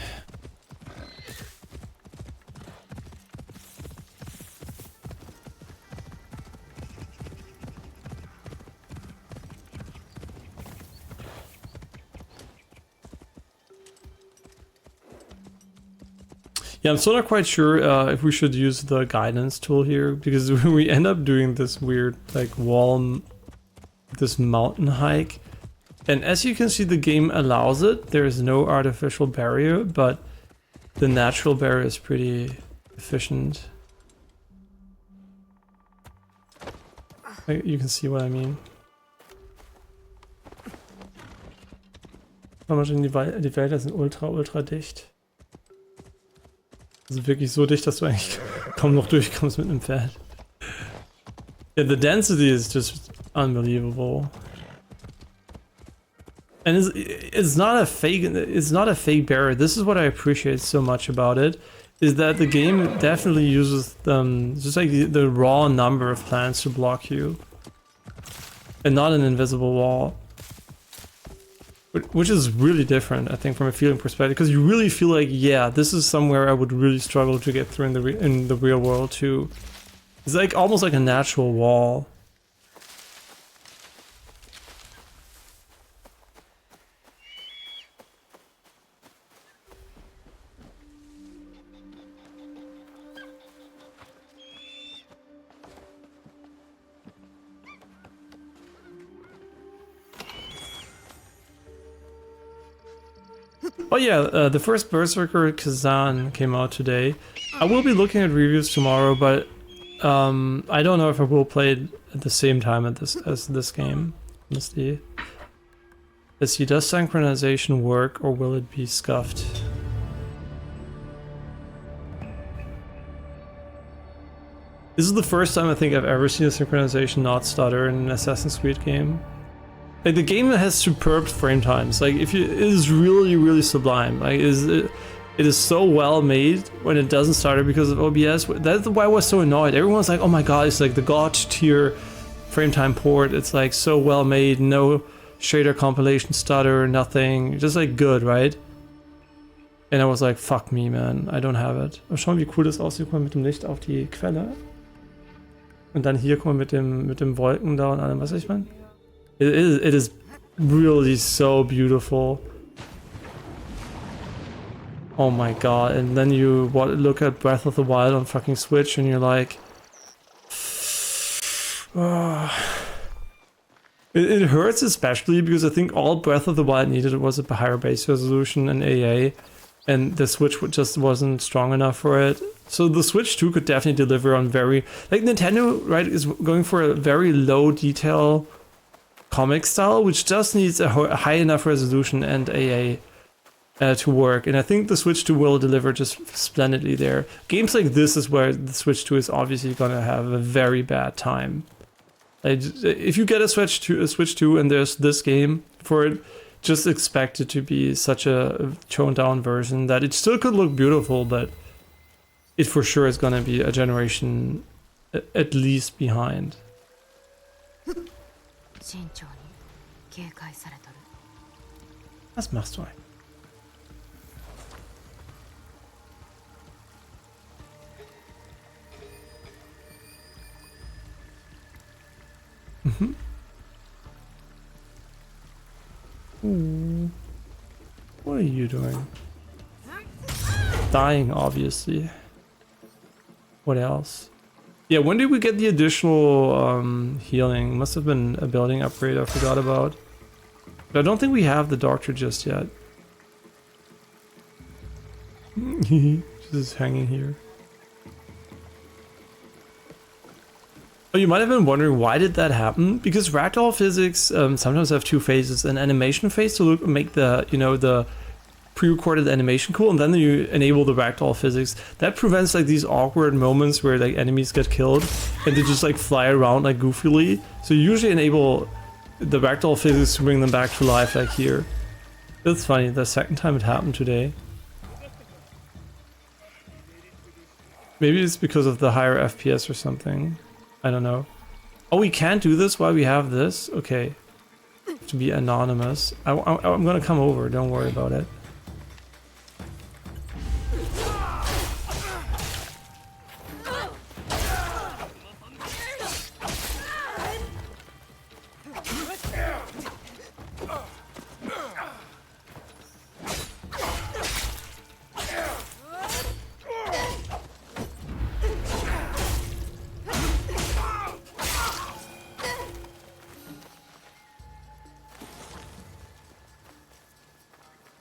[SPEAKER 1] Yeah, I'm still not quite sure if we should use the guidance tool here, because we end up doing this weird, like, this mountain hike. And as you can see, the game allows it. There is no artificial barrier, but the natural barrier is pretty efficient. You can see what I mean. Die Wälder sind ultra dicht. Also wirklich so dicht, dass du eigentlich kaum noch durchkommst mit einem Pferd. Yeah, the density is just unbelievable. And it's not a fake barrier. This is what I appreciate so much about it, is that the game definitely uses just like the raw number of plants to block you. And not an invisible wall. Which is really different, I think, from a feeling perspective, because you really feel like, yeah, this is somewhere I would really struggle to get through in the real world too. It's like almost like a natural wall. Oh yeah, the first Berserker Kazan came out today. I will be looking at reviews tomorrow, but I don't know if I will play it at the same time as this game. Let's see. Does synchronization work, or will it be scuffed? This is the first time I think I've ever seen a synchronization not stutter in an Assassin's Creed game. Like, the game has superb frame times. Like, it is really sublime. Like, it is so well made when it doesn't stutter because of OBS. That's why I was so annoyed. Everyone's like, oh my god, it's like the god tier frame time port. It's like so well made, no shader compilation stutter, nothing, just like good, right? And I was like, fuck me, man, I don't have it. Aber schau mal, wie cool das aussieht. Guck mal mit dem Licht auf die Quelle. Und dann hier, guck mal, mit dem Wolken da und allem, was ich meine. It is really so beautiful. Oh my god, and then you look at Breath of the Wild on fucking Switch and you're like... Oh. It hurts especially because I think all Breath of the Wild needed was a higher base resolution and AA, and the Switch just wasn't strong enough for it. So the Switch 2 could definitely deliver on very... Like, Nintendo, right, is going for a very low detail comic style, which just needs a high enough resolution and AA to work, and I think the Switch 2 will deliver just splendidly there. Games like this is where the Switch 2 is obviously gonna have a very bad time. If you get a Switch 2 and there's this game for it, just expect it to be such a toned down version that it still could look beautiful, but it for sure is gonna be a generation at least behind. Was machst du eigentlich? Ooh. What are you doing? Dying, obviously. What else? Yeah, when did we get the additional healing? Must have been a building upgrade I forgot about. But I don't think we have the doctor just yet. Just hanging here. Oh, you might have been wondering why did that happen? Because ragdoll physics sometimes have two phases: an animation phase to make the the pre-recorded animation cool, and then you enable the ragdoll physics. That prevents like these awkward moments where like enemies get killed and they just like fly around like goofily. So you usually enable the ragdoll physics to bring them back to life, like here. That's funny. The second time it happened today. Maybe it's because of the higher FPS or something. I don't know. Oh, we can't do this while we have this? Okay. To be anonymous. I'm gonna come over, don't worry about it.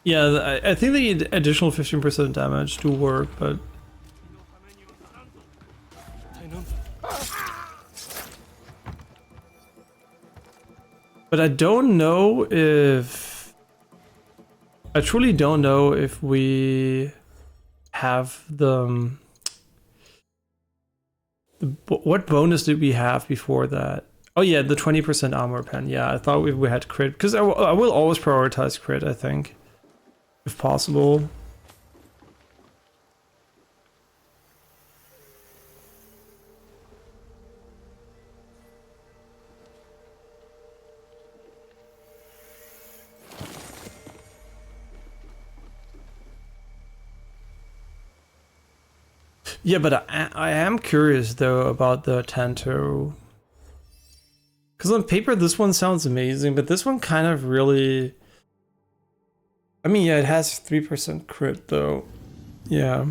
[SPEAKER 1] Yeah, I think the additional 15% damage do work, but... But I don't know if... I truly don't know if we have the... What bonus did we have before that? Oh yeah, the 20% armor pen. Yeah, I thought we had crit, because I will always prioritize crit, I think. If possible. Yeah, but I am curious though about the Tanto. Because on paper this one sounds amazing, but this one kind of really... I mean, yeah, it has 3% crit though. Yeah.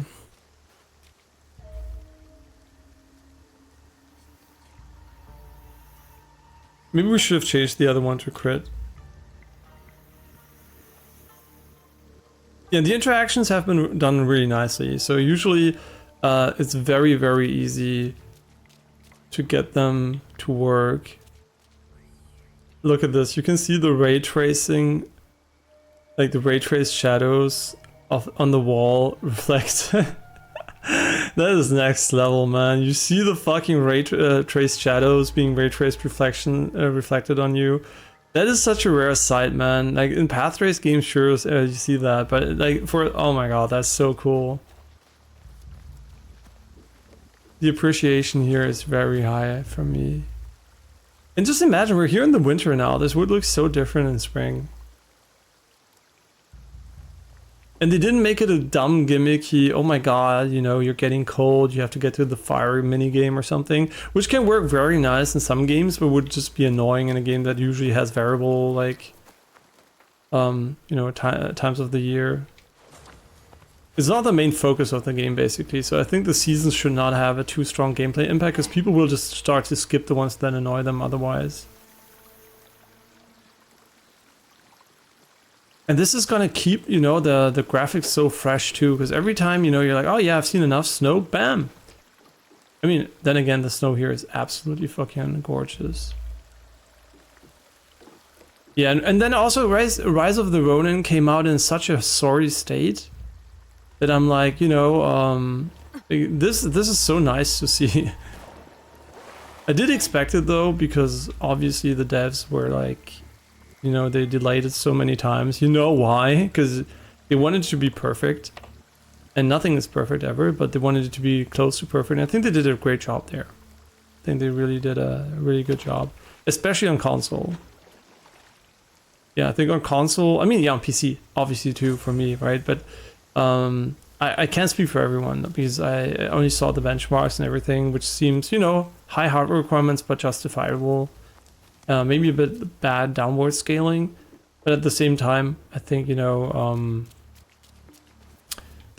[SPEAKER 1] Maybe we should have changed the other one to crit. Yeah, the interactions have been done really nicely. So usually it's very, very easy to get them to work. Look at this. You can see the ray tracing. Like the ray trace shadows on the wall reflect. That is next level, man. You see the fucking ray trace shadows being ray traced reflected on you. That is such a rare sight, man. Like in path race games, sure, you see that, but like oh my god, that's so cool. The appreciation here is very high for me. And just imagine, we're here in the winter now. This would look so different in spring. And they didn't make it a dumb gimmicky, oh my god, you're getting cold, you have to get to the fire minigame or something, which can work very nice in some games, but would just be annoying in a game that usually has variable, like, times of the year. It's not the main focus of the game, basically, so I think the seasons should not have a too strong gameplay impact, because people will just start to skip the ones that annoy them otherwise. And this is gonna keep, the graphics so fresh too, because every time, you're like, oh yeah, I've seen enough snow, bam! I mean, then again, the snow here is absolutely fucking gorgeous. Yeah, and then also Rise of the Ronin came out in such a sorry state that I'm like, this is so nice to see. I did expect it though, because obviously the devs were like, they delayed it so many times. You know why? Because they wanted it to be perfect. And nothing is perfect ever, but they wanted it to be close to perfect. And I think they did a great job there. I think they really did a really good job. Especially on console. Yeah, I think on console, I mean, yeah, on PC, obviously too, for me, right? But I can't speak for everyone, because I only saw the benchmarks and everything, which seems, high hardware requirements, but justifiable. Maybe a bit bad downward scaling, but at the same time, I think, the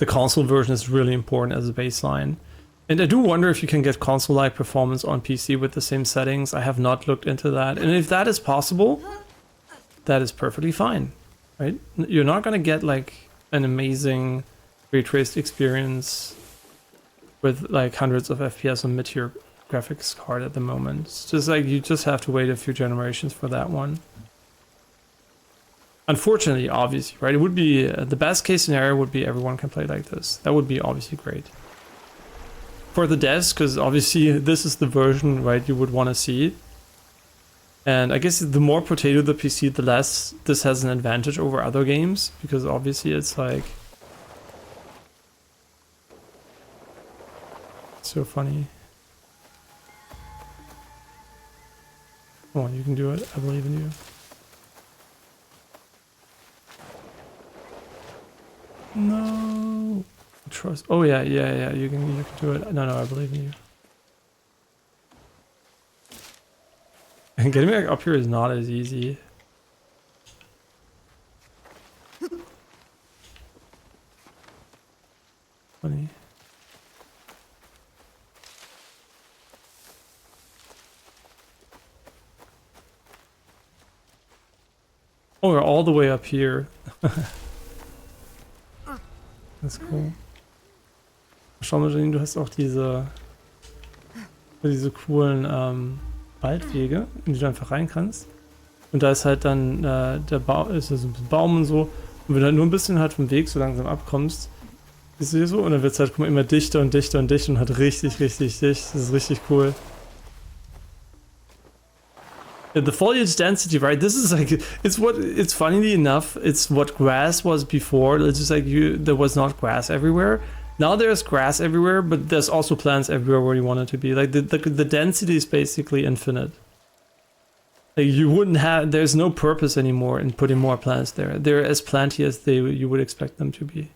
[SPEAKER 1] console version is really important as a baseline. And I do wonder if you can get console-like performance on PC with the same settings. I have not looked into that. And if that is possible, that is perfectly fine, right? You're not going to get like an amazing ray traced experience with like hundreds of FPS on mid-tier graphics card at the moment. It's just like you just have to wait a few generations for that one. Unfortunately, obviously, right? It would be the best case scenario would be everyone can play like this. That would be obviously great for the devs, because obviously this is the version, right, you would want to see. And I guess the more potato the PC, the less this has an advantage over other games, because obviously it's like so funny. Come on, you can do it. I believe in you. No. Trust. Oh yeah, you can do it. No, I believe in you. And getting back up here is not as easy. Funny. Oh, we're all the way up here. That's cool. Schau mal, Janine, du hast auch diese coolen Waldwege, in die du einfach rein kannst. Und da ist halt dann der Baum, ist so ein Baum und so. Und wenn du halt nur ein bisschen halt vom Weg so langsam abkommst, siehst du hier so, und dann wird es halt, guck mal, immer dichter und dichter und dichter und halt richtig, richtig dicht. Das ist richtig cool. The foliage density, right? This is like, it's funnily enough, it's what grass was before. It's just like there was not grass everywhere. Now there's grass everywhere, but there's also plants everywhere where you want it to be. Like the density is basically infinite. Like you wouldn't have, there's no purpose anymore in putting more plants there. They're as planty as you would expect them to be.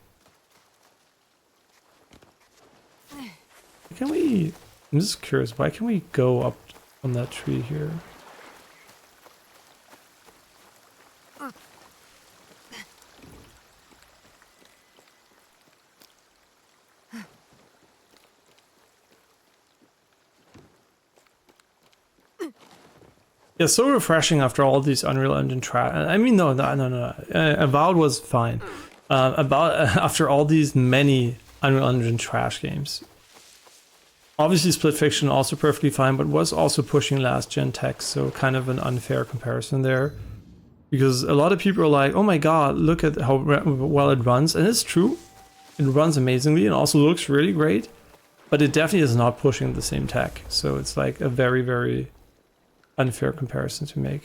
[SPEAKER 1] Can we, I'm just curious, why can we go up on that tree here? Yeah, so refreshing after all these Unreal Engine trash. I mean, no. Avowed was fine. After all these many Unreal Engine trash games. Obviously, Split Fiction also perfectly fine, but was also pushing last gen tech, so kind of an unfair comparison there. Because a lot of people are like, "Oh my god, look at how well it runs," and it's true. It runs amazingly and also looks really great, but it definitely is not pushing the same tech. So it's like a very, very unfair comparison to make.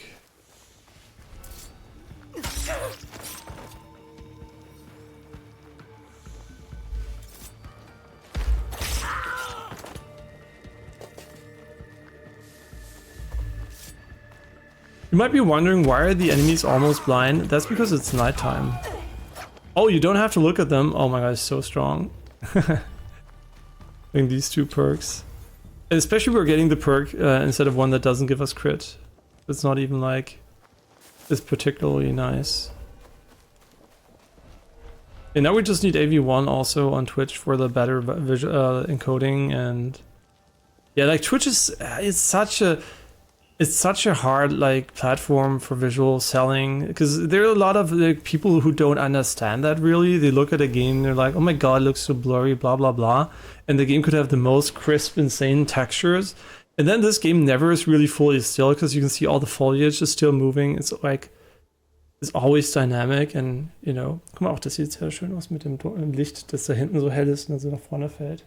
[SPEAKER 1] You might be wondering, why are the enemies almost blind? That's because it's nighttime. Oh, you don't have to look at them. Oh my god, it's so strong. Doing these two perks. And especially we're getting the perk instead of one that doesn't give us crit. It's not even like it's particularly nice. And now we just need AV1 also on Twitch for the better visual encoding. And yeah, like Twitch is it's such a hard like platform for visual selling, because there are a lot of like people who don't understand that really. They look at a game and they're like, oh my god, it looks so blurry, blah blah blah, and the game could have the most crisp, insane textures, and then this game never is really fully still, because you can see all the foliage is still moving. It's like, it's always dynamic, and you know, guck mal, auch das sieht sehr schön aus mit dem Licht, das da hinten so hell ist und dann so nach vorne fällt.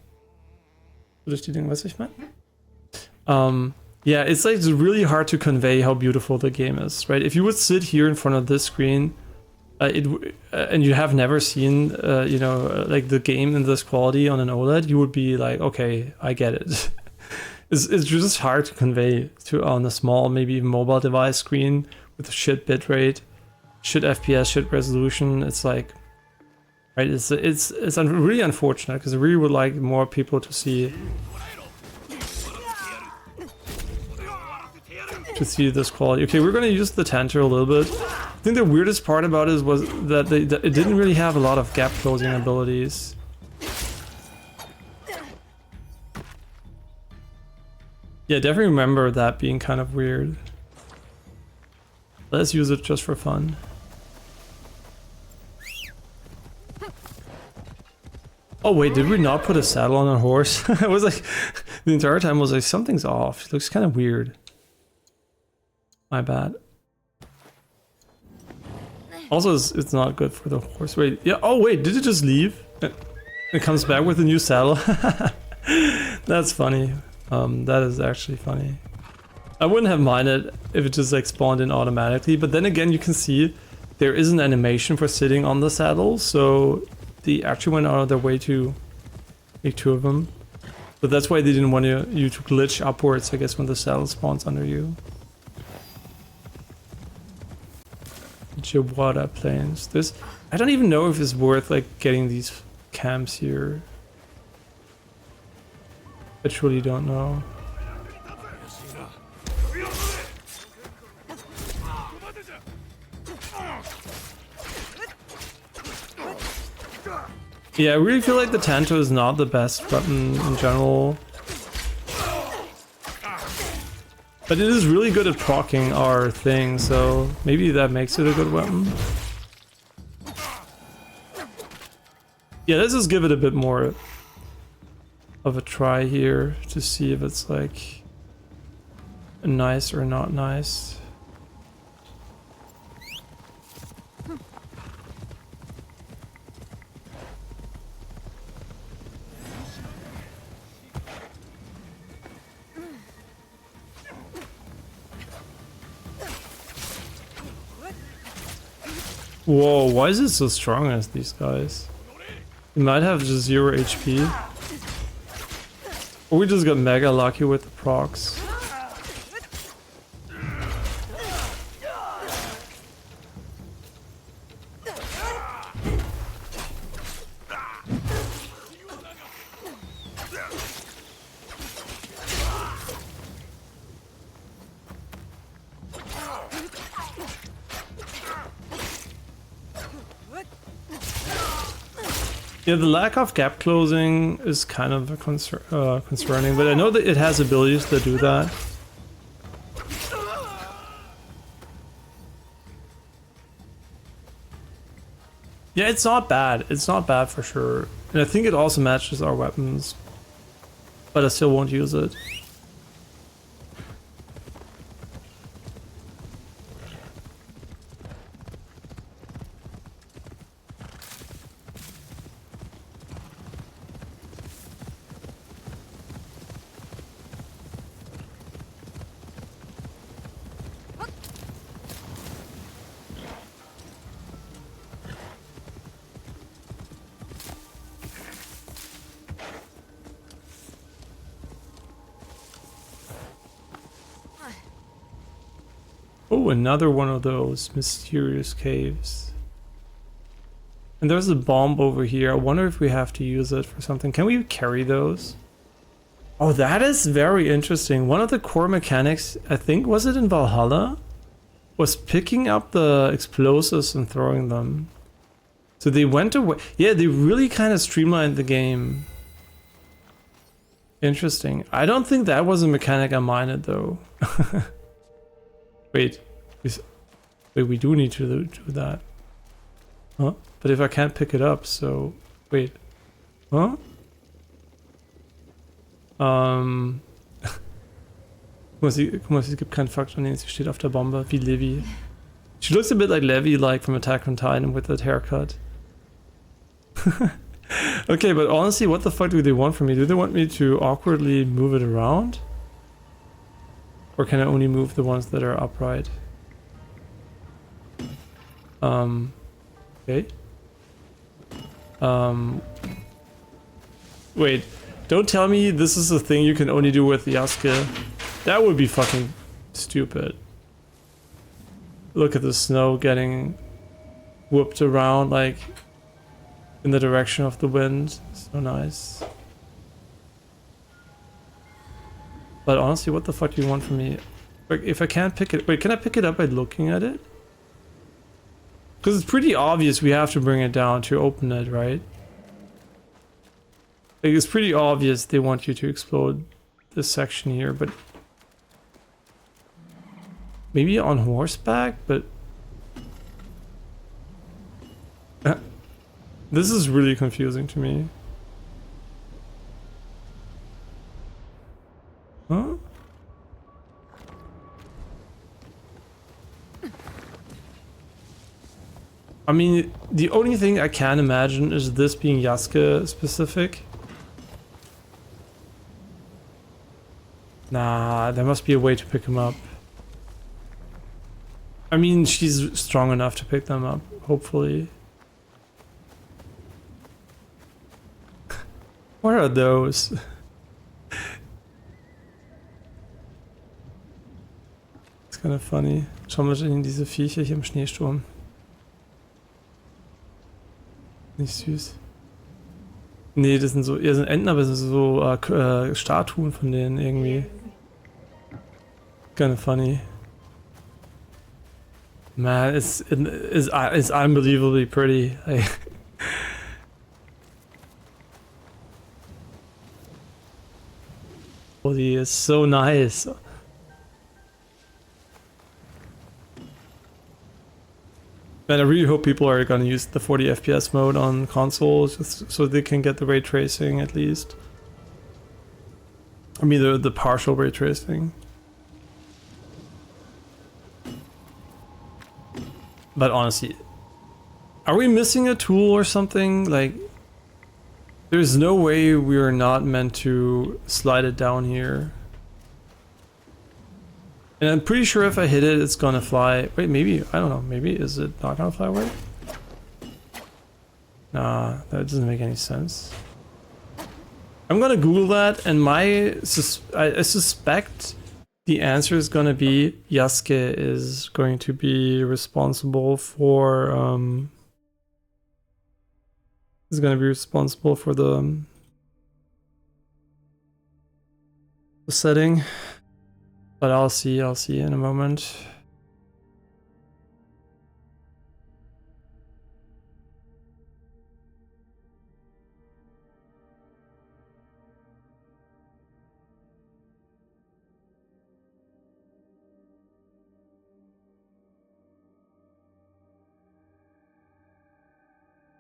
[SPEAKER 1] So durch die Dinge, weißt du, was ich meine? Yeah, it's like really hard to convey how beautiful the game is, right? If you would sit here in front of this screen, and you have never seen, you know, like the game in this quality on an OLED, you would be like, okay, I get it. It's just hard to convey on a small, maybe even mobile device screen with shit bitrate, shit FPS, shit resolution. It's like, right? It's really unfortunate, because I really would like more people to see this quality. Okay, we're gonna use the Tantor a little bit. I think the weirdest part about it was that it didn't really have a lot of gap closing abilities. Yeah, definitely remember that being kind of weird. Let's use it just for fun. Oh wait, did we not put a saddle on a horse? I was like, the entire time I was like, something's off. It looks kind of weird. My bad. Also, it's not good for the horse. Wait, yeah. Oh wait, did it just leave? It comes back with a new saddle. That's funny. That is actually funny. I wouldn't have minded if it just like spawned in automatically, but then again, you can see there is an animation for sitting on the saddle, so they actually went out of their way to make 2 of them. But that's why they didn't want you to glitch upwards, I guess, when the saddle spawns under you. Chihuahua plains. This, I don't even know if it's worth like getting these camps here. I truly don't know. Yeah, I really feel like the Tanto is not the best weapon in general. But it is really good at proccing our thing, so maybe that makes it a good weapon. Yeah, let's just give it a bit more of a try here to see if it's like nice or not nice. Whoa, why is it so strong as these guys? It might have just 0 HP. Or we just got mega lucky with the procs. Yeah, the lack of gap closing is kind of a concerning, but I know that it has abilities that do that. Yeah, it's not bad. It's not bad for sure. And I think it also matches our weapons, but I still won't use it. Oh, another one of those mysterious caves. And there's a bomb over here. I wonder if we have to use it for something. Can we carry those? Oh, that is very interesting. One of the core mechanics, I think, was it in Valhalla? Was picking up the explosives and throwing them. So they went away. Yeah, they really kind of streamlined the game. Interesting. I don't think that was a mechanic I minded though. Wait, we do need to do that. Huh? But if I can't pick it up, so... Wait. Huh? Guck mal, es gibt keinen Faktor, nee, sie steht auf der Bombe, wie Levi. She looks a bit like Levi, like from Attack on Titan with that haircut. Okay, but honestly, what the fuck do they want from me? Do they want me to awkwardly move it around? Or can I only move the ones that are upright? Okay. Wait, don't tell me this is a thing you can only do with Yasuke. That would be fucking stupid. Look at the snow getting whooped around like in the direction of the wind. So nice. But honestly, what the fuck do you want from me? Like, if I can't pick it... Wait, can I pick it up by looking at it? Because it's pretty obvious we have to bring it down to open it, right? Like, it's pretty obvious they want you to explode this section here, but... Maybe on horseback, but... This is really confusing to me. Huh? I mean, the only thing I can imagine is this being Yasuke specific. Nah, there must be a way to pick him up. I mean, she's strong enough to pick them up, hopefully. What are those? Ist kind of funny. Schauen wir in diese Viecher hier im Schneesturm. Nicht süß. Nee, das sind so, eher sind Enten, aber das sind so Statuen von denen irgendwie. Kind of funny. Man, it's unbelievably pretty. Holy, it's so nice. Man, I really hope people are gonna use the 40 FPS mode on consoles just so they can get the ray tracing at least. I mean the partial ray tracing. But honestly, are we missing a tool or something? Like, there's no way we are not meant to slide it down here. And I'm pretty sure if I hit it, it's gonna fly. Wait, maybe, I don't know, maybe is it not gonna fly away? Nah, that doesn't make any sense. I'm gonna Google that, and I suspect the answer is gonna be Yasuke is going to be responsible for the setting. But I'll see in a moment.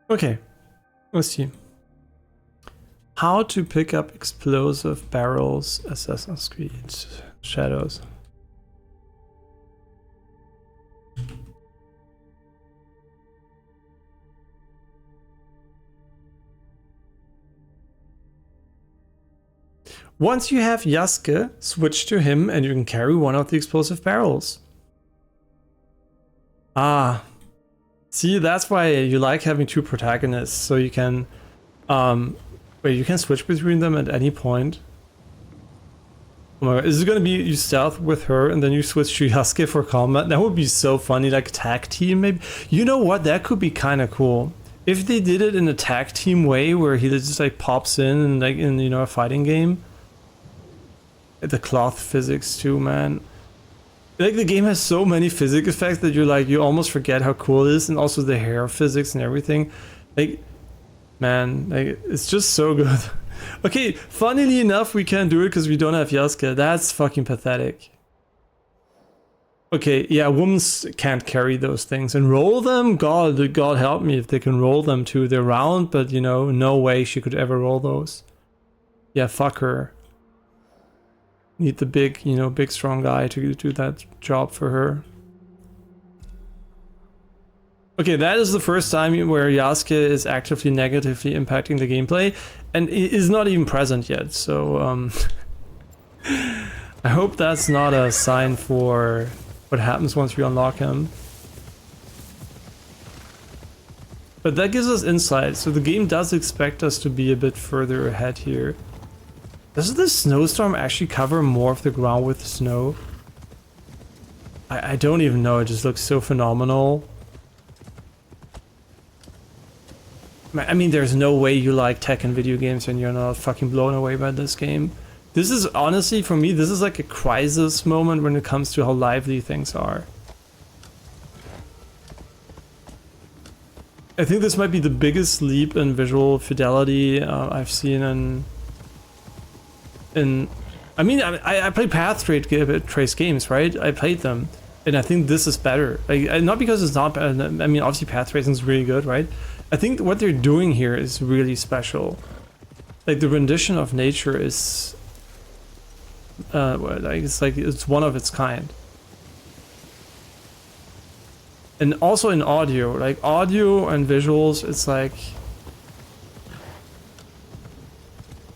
[SPEAKER 1] Okay, let's see. How to pick up explosive barrels, Assassin's Creed Shadows. Once you have Yasuke, switch to him and you can carry one of the explosive barrels. Ah. See, that's why you like having two protagonists, so you can wait, you can switch between them at any point. Oh my god, is it gonna be you stealth with her and then you switch to Yasuke for combat? That would be so funny, like tag team maybe. You know what, that could be kind of cool. If they did it in a tag team way where he just like pops in and like in, you know, a fighting game. The cloth physics too, man. Like the game has so many physics effects that you're like, you almost forget how cool it is, and also the hair physics and everything. Like, man, like it's just so good. Okay, funnily enough, we can't do it because we don't have Yasuke. That's fucking pathetic. Okay, yeah, women can't carry those things and roll them. God help me if they can roll them too. They're round, but you know, no way she could ever roll those. Yeah, fuck her. Need the big, you know, big strong guy to do that job for her. Okay, that is the first time where Yasuke is actively negatively impacting the gameplay, and is not even present yet, so I hope that's not a sign for what happens once we unlock him. But that gives us insight, so the game does expect us to be a bit further ahead here. Does the snowstorm actually cover more of the ground with snow? I don't even know, it just looks so phenomenal. I mean, there's no way you like tech and video games and you're not fucking blown away by this game. This is honestly, for me, this is like a crisis moment when it comes to how lively things are. I think this might be the biggest leap in visual fidelity I've seen I mean, I play path trace games, right? I played them, and I think this is better. Like, not because it's not bad. I mean, obviously path tracing is really good, right? I think what they're doing here is really special. Like, the rendition of nature is like it's one of its kind. And also in audio, like audio and visuals, it's like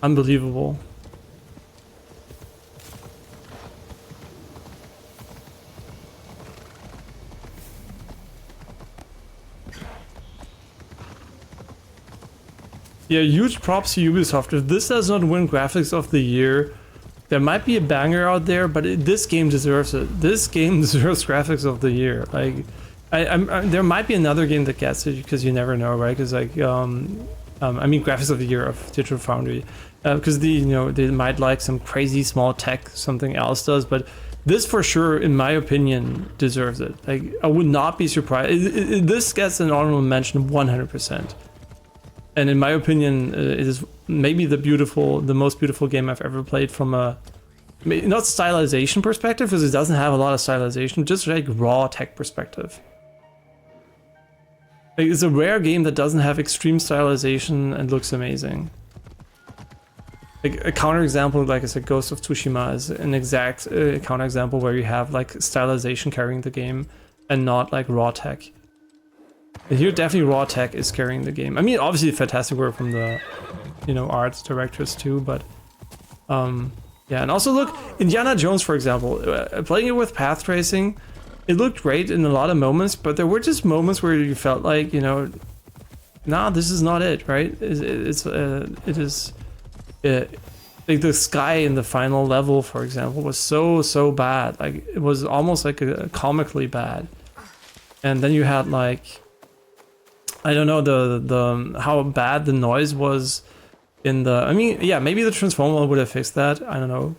[SPEAKER 1] unbelievable. Yeah, huge props to Ubisoft. If this does not win Graphics of the Year, there might be a banger out there, but this game deserves it. This game deserves Graphics of the Year. Like, there might be another game that gets it because you never know, right? Because like, I mean, Graphics of the Year of Digital Foundry, because they might like some crazy small tech something else does, but this for sure, in my opinion, deserves it. Like, I would not be surprised. This gets an honorable mention 100%. And in my opinion, it is maybe the most beautiful game I've ever played from a, not stylization perspective, because it doesn't have a lot of stylization, just like raw tech perspective. Like, it's a rare game that doesn't have extreme stylization and looks amazing. Like a counterexample, like I said, Ghost of Tsushima is an exact counterexample where you have like stylization carrying the game and not like raw tech. And here definitely raw tech is carrying the game. I mean, obviously fantastic work from the, arts directors too, but yeah. And also look, Indiana Jones, for example, playing it with path tracing, it looked great in a lot of moments, but there were just moments where you felt like, nah, this is not it, right? It is like the sky in the final level, for example, was so bad. Like, it was almost like a comically bad. And then you had like, I don't know, the how bad the noise was in the, I mean, yeah, maybe the Transformer would have fixed that. I don't know.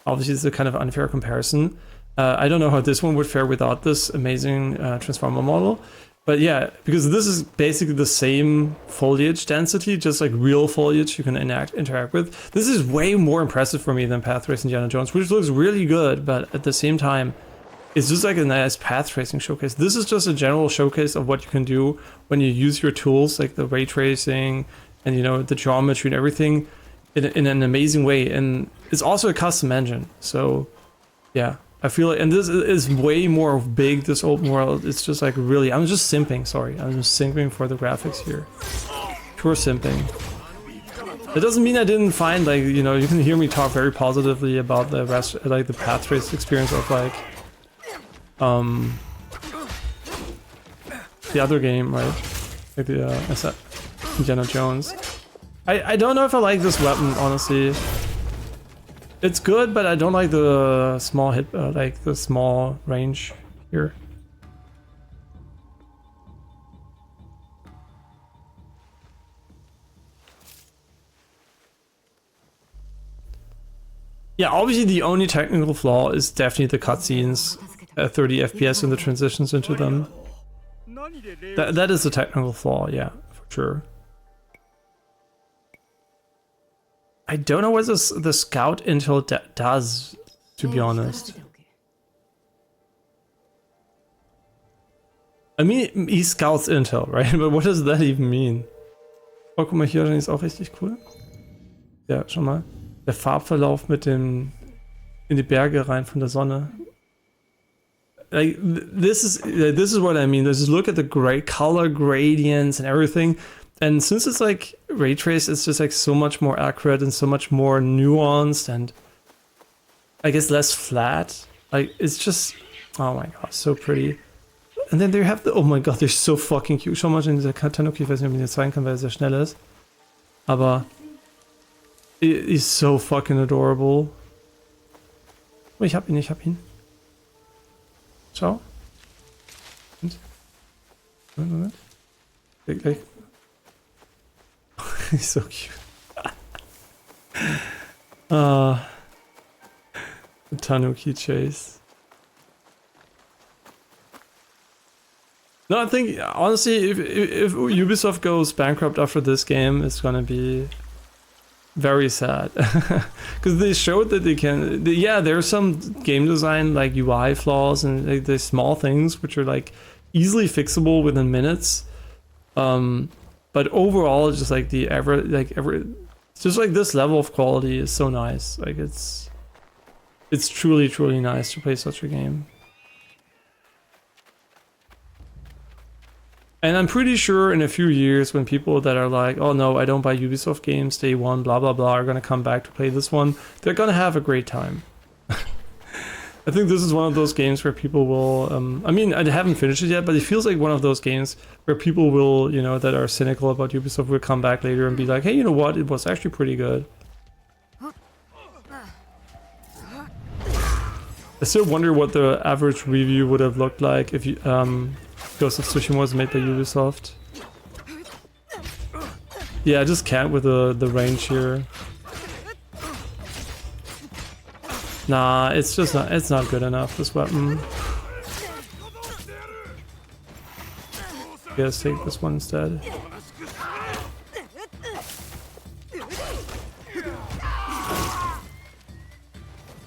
[SPEAKER 1] Obviously, it's a kind of unfair comparison. I don't know how this one would fare without this amazing Transformer model. But yeah, because this is basically the same foliage density, just like real foliage you can interact with. This is way more impressive for me than Path Race Indiana Jones, which looks really good, but at the same time, it's just like a nice path tracing showcase. This is just a general showcase of what you can do when you use your tools, like the ray tracing and the geometry and everything in an amazing way. And it's also a custom engine. So yeah, I feel like, and this is way more big, this open world. It's just like really, I'm just simping, sorry. I'm just simping for the graphics here. Pure simping. That doesn't mean I didn't find, like, you can hear me talk very positively about the rest, like the path trace experience of like, the other game, right? Like the Indiana Jones. I don't know if I like this weapon, honestly. It's good, but I don't like the small hit, like the small range here. Yeah, obviously the only technical flaw is definitely the cutscenes. 30 FPS in the transitions into them. That is a technical flaw, yeah, for sure. I don't know what the scout intel does, to be honest. I mean, he scouts intel, right? But what does that even mean? Oh, guck mal, hier ist auch richtig cool. Ja, schau mal. Der Farbverlauf mit dem in die Berge rein von der Sonne. Like, this is what I mean. Just look at the great color gradients and everything. And since it's like ray trace, it's just like so much more accurate and so much more nuanced and I guess less flat. Like, it's just, oh my god, so pretty. And then they have the, oh my god, they're so fucking cute. Schau mal in dieser Tanuki, ich weiß nicht, ob ich ihn jetzt zeigen kann, weil er sehr schnell ist. Aber it is so fucking adorable. Oh, ich hab ihn. Schau. Moment. Gleich. He's so cute. The Tanuki chase. No, I think honestly, if Ubisoft goes bankrupt after this game, it's gonna be very sad. Because they showed that they can. Yeah, there's some game design like UI flaws and like, the small things which are like easily fixable within minutes. But overall, it's just like just like this level of quality is so nice. Like it's it's truly, truly nice to play such a game. And I'm pretty sure in a few years when people that are like, oh no, I don't buy Ubisoft games day one, blah, blah, blah, are gonna come back to play this one, they're gonna have a great time. I think this is one of those games where people will, I mean, I haven't finished it yet, but it feels like one of those games where people will, you know, that are cynical about Ubisoft will come back later and be like, hey, you know what, it was actually pretty good. I still wonder what the average review would have looked like if you, Ghost of Tsushima was made by Ubisoft. Yeah, I just can't with the range here. Nah, it's just not, it's not good enough, this weapon. Let's take this one instead.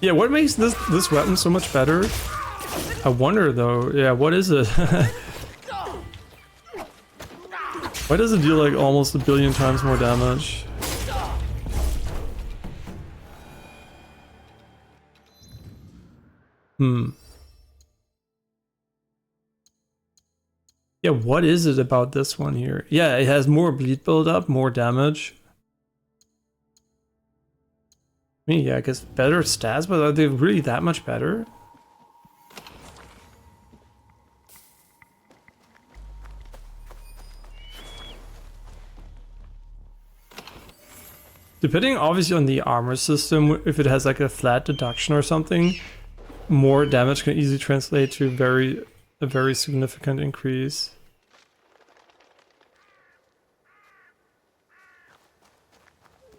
[SPEAKER 1] Yeah, what makes this weapon so much better? I wonder though, yeah, what is it? Why does it deal like almost 1 billion times more damage? Yeah, what is it about this one here? Yeah, it has more bleed buildup, more damage. I mean, yeah, I guess better stats, but are they really that much better? Depending obviously on the armor system, if it has like a flat deduction or something, more damage can easily translate to a very significant increase.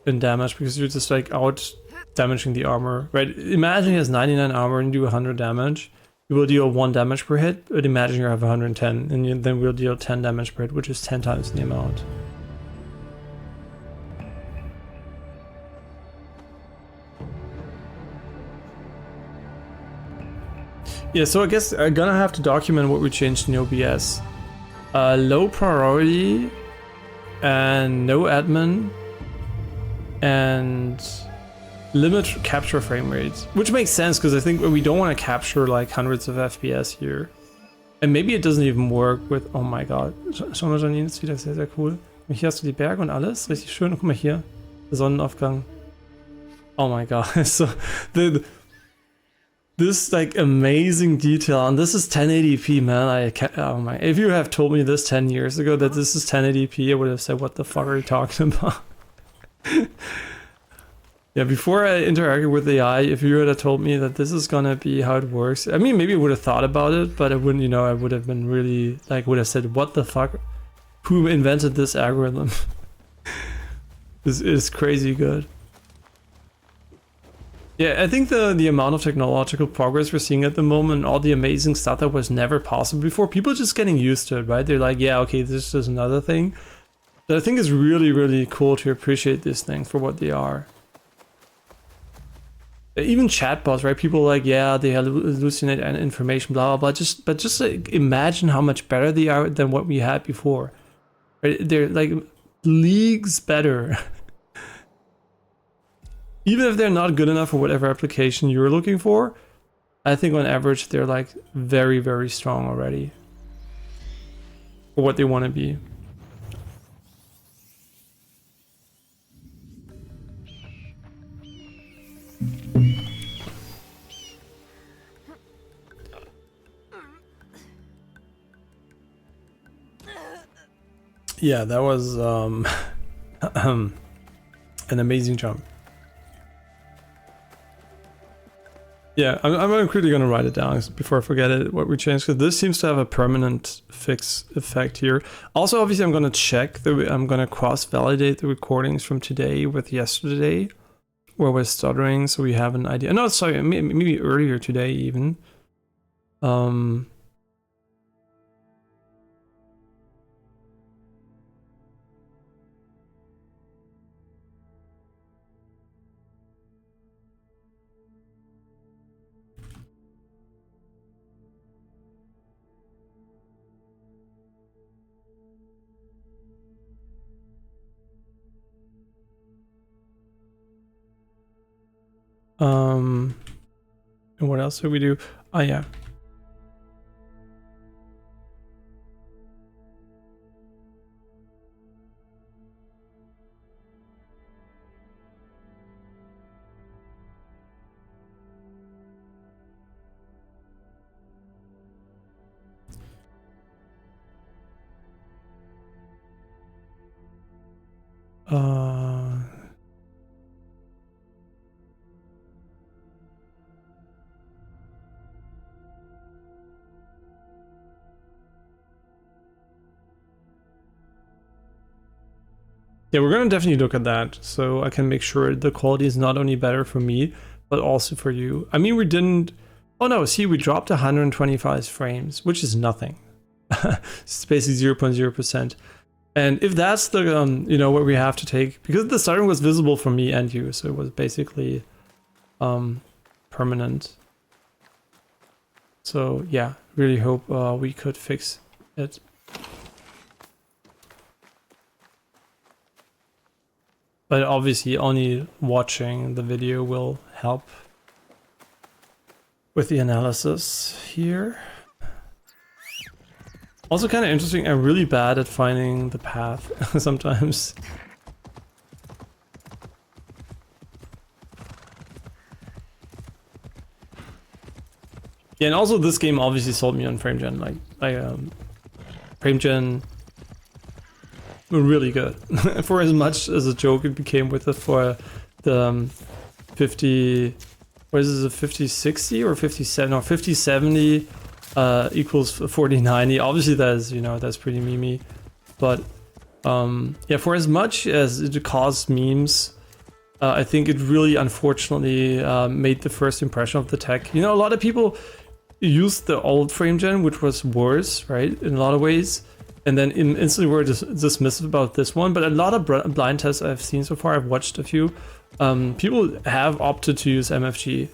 [SPEAKER 1] In damage, because you're just like out damaging the armor, right? Imagine he has 99 armor and do 100 damage. You will deal 1 damage per hit, but imagine you have 110, and then we'll deal 10 damage per hit, which is 10 times the amount. Yeah, so I guess I'm gonna have to document what we changed in OBS. Low priority and no admin and limit capture frame rates, which makes sense because I think we don't want to capture like hundreds of FPS here. And maybe it doesn't even work with, oh my god, schau mal Janine, ist wieder sehr, sehr cool. Und hier hast du die Berge und alles, richtig schön. Und guck mal hier, der Sonnenaufgang. Oh my god, so this like amazing detail, and this is 1080p, man. I can't, oh my, if you have told me this 10 years ago that this is 1080p, I would have said, what the fuck are you talking about? Yeah, before I interacted with AI, if you had told me that this is gonna be how it works, I mean, maybe I would have thought about it, but I wouldn't, you know, I would have been really, like, would have said, what the fuck? Who invented this algorithm? This is crazy good. Yeah, I think the amount of technological progress we're seeing at the moment, all the amazing stuff that was never possible before, people are just getting used to it, right? They're like, yeah, okay, this is another thing. But I think it's really, really cool to appreciate these things for what they are. Even chatbots, right? People are like, yeah, they hallucinate information, blah, blah, blah. But just like, imagine how much better they are than what we had before. Right? They're like leagues better. Even if they're not good enough for whatever application you're looking for, I think on average they're like very, very strong already for what they want to be. Yeah, that was an amazing jump. Yeah, I'm quickly gonna write it down before I forget it, what we changed, because this seems to have a permanent fix effect here. Also, obviously, I'm gonna check, I'm gonna cross-validate the recordings from today with yesterday, where we're stuttering, so we have an idea. No, sorry, maybe earlier today even. And what else did we do? Oh yeah. Yeah, we're gonna definitely look at that, so I can make sure the quality is not only better for me, but also for you. I mean, we didn't... Oh no, see, we dropped 125 frames, which is nothing. It's basically 0.0%. And if that's the, you know, what we have to take, because the stuttering was visible for me and you, so it was basically permanent. So yeah, really hope we could fix it. But obviously only watching the video will help with the analysis here. Also kind of interesting, I'm really bad at finding the path sometimes. Yeah, and also this game obviously sold me on frame gen. Like, frame gen really good. For as much as a joke it became with it for the 50... What is it, a 5060 or 57? No, 5070 equals 4090. Obviously that is, you know, that's pretty memey. But yeah, for as much as it caused memes, I think it really unfortunately made the first impression of the tech. You know, a lot of people used the old frame gen, which was worse, right, in a lot of ways, and then instantly were dismissive about this one. But a lot of blind tests I've seen so far, I've watched a few, people have opted to use MFG.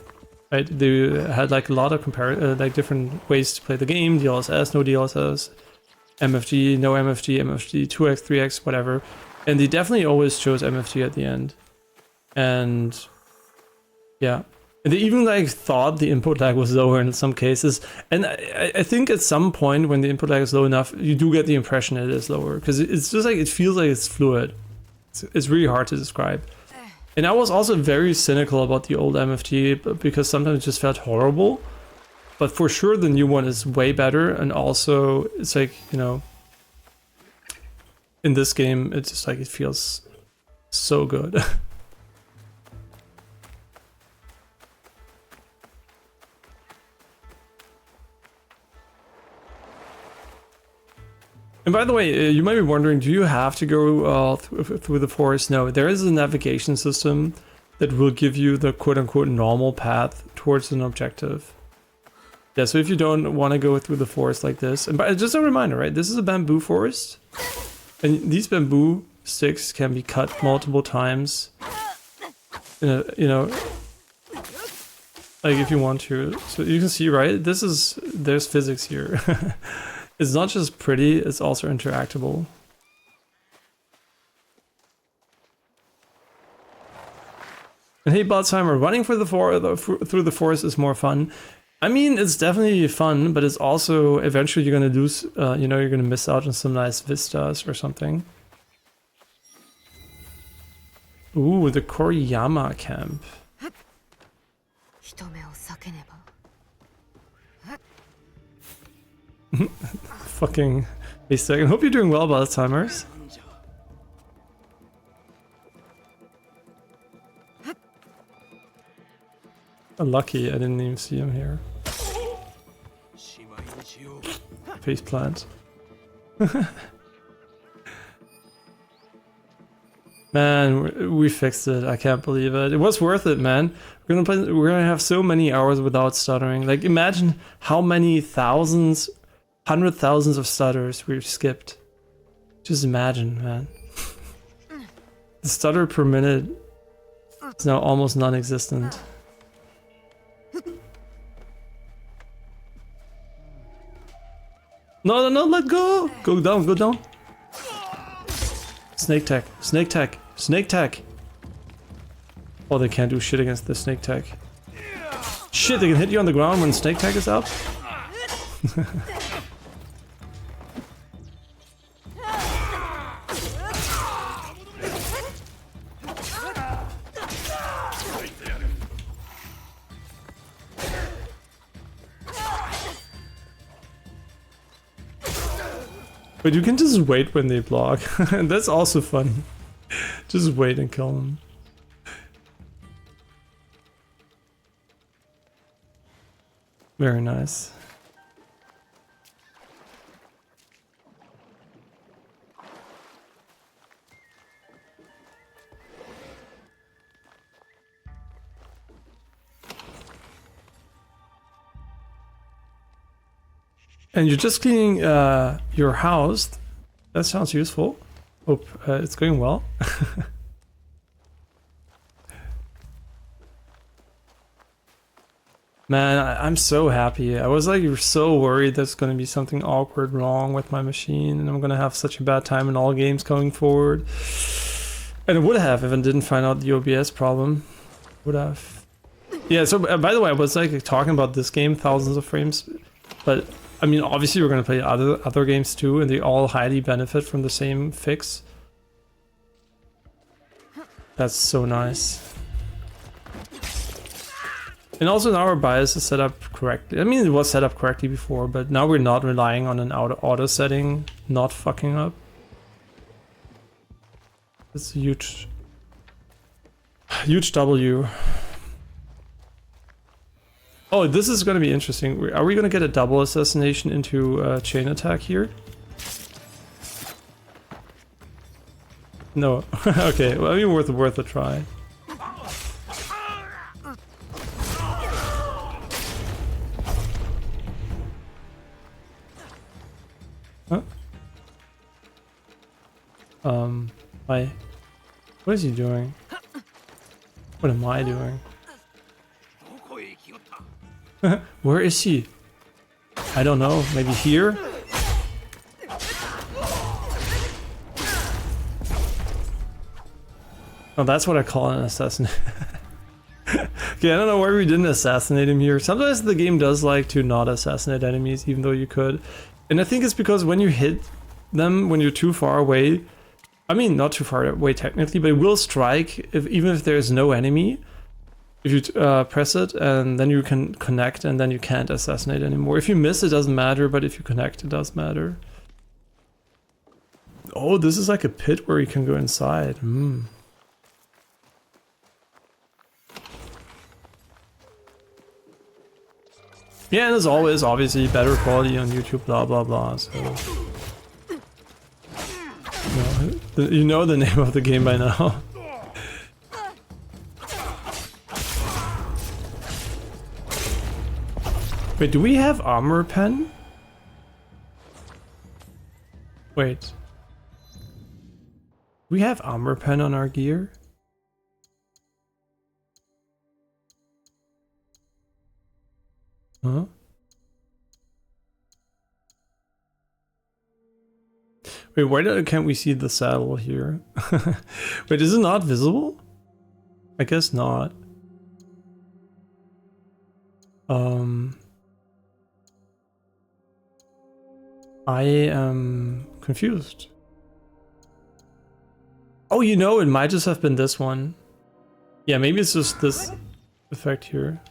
[SPEAKER 1] Right? They had like a lot of like different ways to play the game: DLSS, no DLSS, MFG, no MFG, MFG 2x, 3x, whatever. And they definitely always chose MFG at the end. And yeah, and they even like thought the input lag was lower in some cases. And I think at some point when the input lag is low enough, you do get the impression it is lower, because it's just like, it feels like it's fluid. It's really hard to describe. And I was also very cynical about the old MFG because sometimes it just felt horrible. But for sure the new one is way better, and also it's like, you know, in this game it's just like, it feels so good. And by the way, you might be wondering, do you have to go through the forest? No, there is a navigation system that will give you the quote-unquote normal path towards an objective. Yeah, so if you don't want to go through the forest like this, and just a reminder, right? This is a bamboo forest, and these bamboo sticks can be cut multiple times. You know, like if you want to. So you can see, right? There's physics here. It's not just pretty, it's also interactable. And hey, Bloodsheimer, running through the forest is more fun. I mean, it's definitely fun, but it's also, eventually you're gonna lose, you know, you're gonna miss out on some nice vistas or something. Ooh, the Koriyama camp. Fucking wait a second. Hope you're doing well, Bloodsheimer's. Lucky, I didn't even see him here. Faceplant. Man, we fixed it. I can't believe it. It was worth it, man. We're gonna have so many hours without stuttering. Like, imagine how many thousands, hundred thousands of stutters we've skipped. Just imagine, man. The stutter per minute is now almost non-existent. No, let go! Go down, go down. Snake tech, snake tech, snake tech. Oh, they can't do shit against the snake tech. Shit, they can hit you on the ground when snake tag is up? But you can just wait when they block. That's also fun. Just wait and kill them. Very nice. And you're just cleaning your house. That sounds useful. Hope it's going well. Man, I'm so happy. I was like so worried there's gonna be something awkward wrong with my machine and I'm gonna have such a bad time in all games going forward. And it would have if I didn't find out the OBS problem. Would have. Yeah, so by the way, I was like talking about this game, thousands of frames, but I mean, obviously we're gonna play other games too, and they all highly benefit from the same fix. That's so nice. And also now our BIOS is set up correctly. I mean, it was set up correctly before, but now we're not relying on an auto setting not fucking up. It's a huge W. Oh, this is going to be interesting. Are we going to get a double assassination into chain attack here? No. Okay, well, I mean, worth a try. Huh? Hi. What is he doing? What am I doing? Where is he? I don't know. Maybe here? Oh, that's what I call an assassin. Okay, I don't know why we didn't assassinate him here. Sometimes the game does like to not assassinate enemies, even though you could. And I think it's because when you hit them, when you're too far away, I mean, not too far away technically, but it will strike even if there's no enemy. If you press it, and then you can connect, and then you can't assassinate anymore. If you miss, it doesn't matter, but if you connect, it does matter. Oh, this is like a pit where you can go inside. Yeah, and as always, obviously, better quality on YouTube, blah, blah, blah, so... You know the name of the game by now. Wait, do we have armor pen? Wait. We have armor pen on our gear? Huh? Wait, why can't we see the saddle here? Wait, is it not visible? I guess not. I am confused. Oh, you know, it might just have been this one. Yeah, maybe it's just this effect here.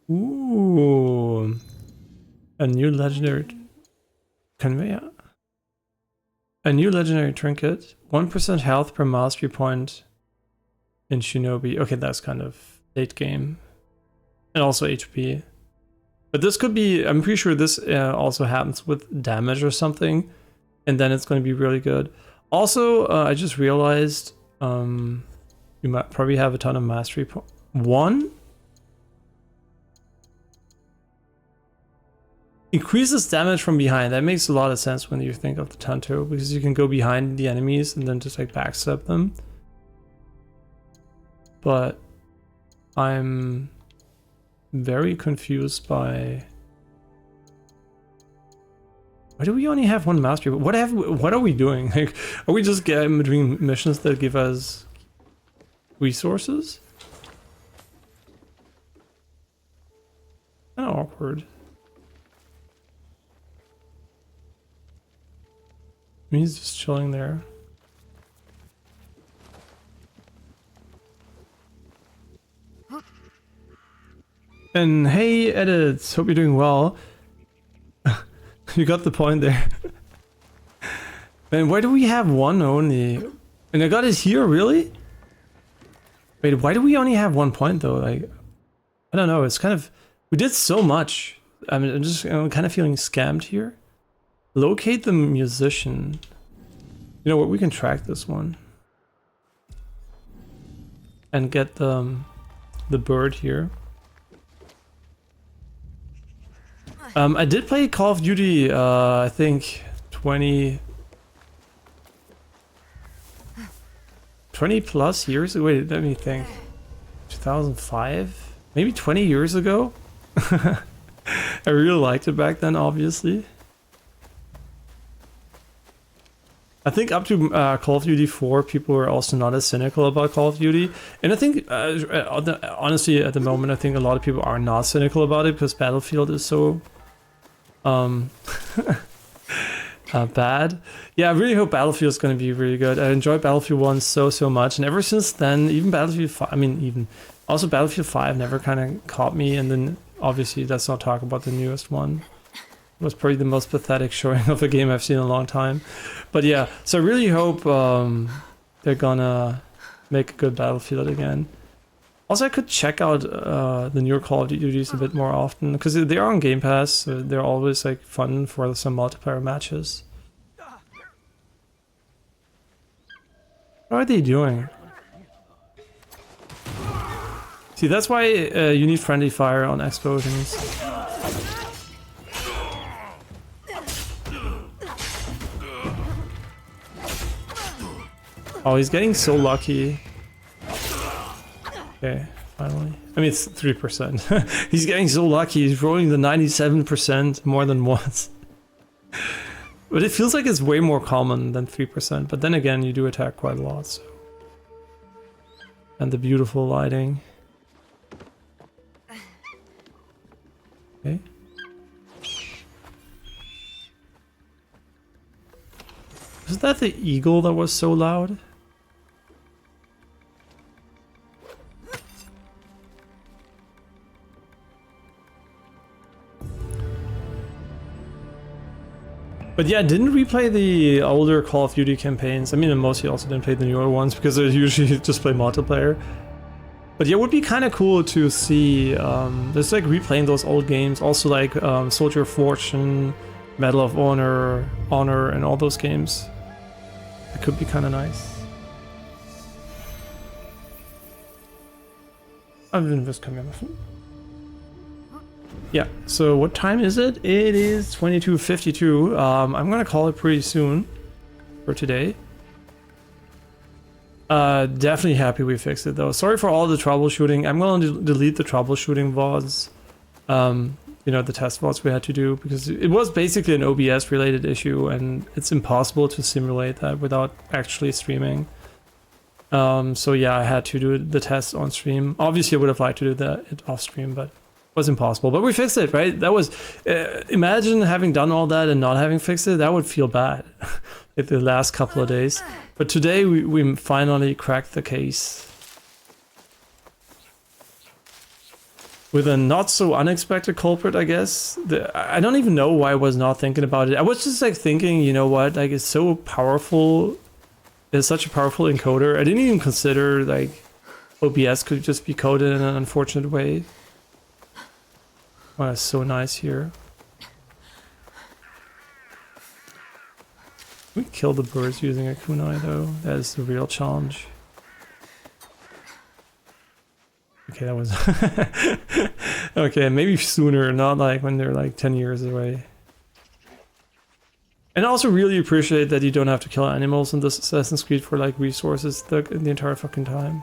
[SPEAKER 1] Ooh, a new legendary conveyor. A new legendary trinket. 1% health per mastery point in Shinobi. Okay, that's kind of late game. And also HP. But this could be, I'm pretty sure this also happens with damage or something. And then it's going to be really good. Also, I just realized you might probably have a ton of mastery points. 1? Increases damage from behind. That makes a lot of sense when you think of the Tanto, because you can go behind the enemies and then just like backstab them. But I'm very confused by Why do we only have one mastery? What are we doing? Like, are we just getting between missions that give us resources? Kind of awkward. I mean, he's just chilling there. And hey, edits. Hope you're doing well. You got the point there. Man, why do we have one only? And I got it here, really? Wait, why do we only have 1 point though? Like, I don't know. It's kind of, we did so much. I mean, I'm kind of feeling scammed here. Locate the musician. You know what? We can track this one and get the bird here. I did play Call of Duty, I think 20 plus years ago. Wait, let me think. 2005? Maybe 20 years ago? I really liked it back then, obviously. I think up to Call of Duty 4, people were also not as cynical about Call of Duty. And I think, honestly, at the moment, I think a lot of people are not cynical about it because Battlefield is so bad. Yeah, I really hope Battlefield is going to be really good. I enjoyed Battlefield 1 so much, and ever since then, even Battlefield 5, I mean, even also Battlefield 5 never kind of caught me, and then obviously let's not talk about the newest one. It was probably the most pathetic showing of a game I've seen in a long time. But yeah, so I really hope they're gonna make a good Battlefield again. Also, I could check out the newer Call of Duties a bit more often because they are on Game Pass. So they're always like fun for some multiplayer matches. What are they doing? See, that's why you need friendly fire on explosions. Oh, he's getting so lucky. Okay, finally. I mean, it's 3%. He's getting so lucky. He's rolling the 97% more than once. But it feels like it's way more common than 3%. But then again, you do attack quite a lot. So. And the beautiful lighting. Okay. Was that the eagle that was so loud? But yeah, I didn't replay the older Call of Duty campaigns. I mean, I mostly also didn't play the newer ones because I usually just play multiplayer. But yeah, it would be kind of cool to see, just like replaying those old games. Also like Soldier of Fortune, Medal of Honor, and all those games. It could be kind of nice. I've been just coming off. Yeah, so what time is it? It is 22:52. I'm gonna call it pretty soon for today. Definitely happy we fixed it though. Sorry for all the troubleshooting. I'm going to delete the troubleshooting VODs. You know, the test VODs we had to do because it was basically an OBS related issue and it's impossible to simulate that without actually streaming. So yeah, I had to do the test on stream. Obviously I would have liked to do that off stream, but was impossible, but we fixed it, right? That was imagine having done all that and not having fixed it. That would feel bad like the last couple of days, but today we finally cracked the case with a not so unexpected culprit, I guess. I don't even know why I was not thinking about it. I was just like thinking, you know what, like it's so powerful, it's such a powerful encoder. I didn't even consider like OBS could just be coded in an unfortunate way. Oh, that's so nice here. We kill the birds using a kunai though. That is the real challenge. Okay, that was okay, maybe sooner, not like when they're like 10 years away. And I also really appreciate that you don't have to kill animals in this Assassin's Creed for like resources the entire fucking time.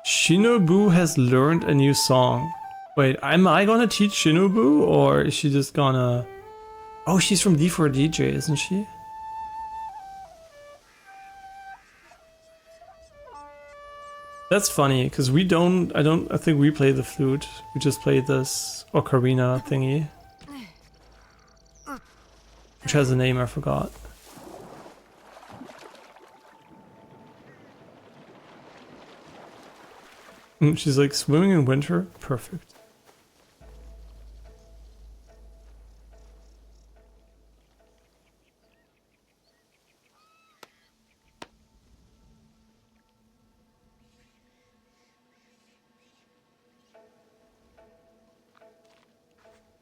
[SPEAKER 1] Shinobu has learned a new song. Wait, am I gonna teach Shinobu, or is she just gonna... Oh, she's from D4DJ, isn't she? That's funny, because we don't... I think we play the flute. We just play this ocarina thingy. Which has a name I forgot. She's like, swimming in winter? Perfect.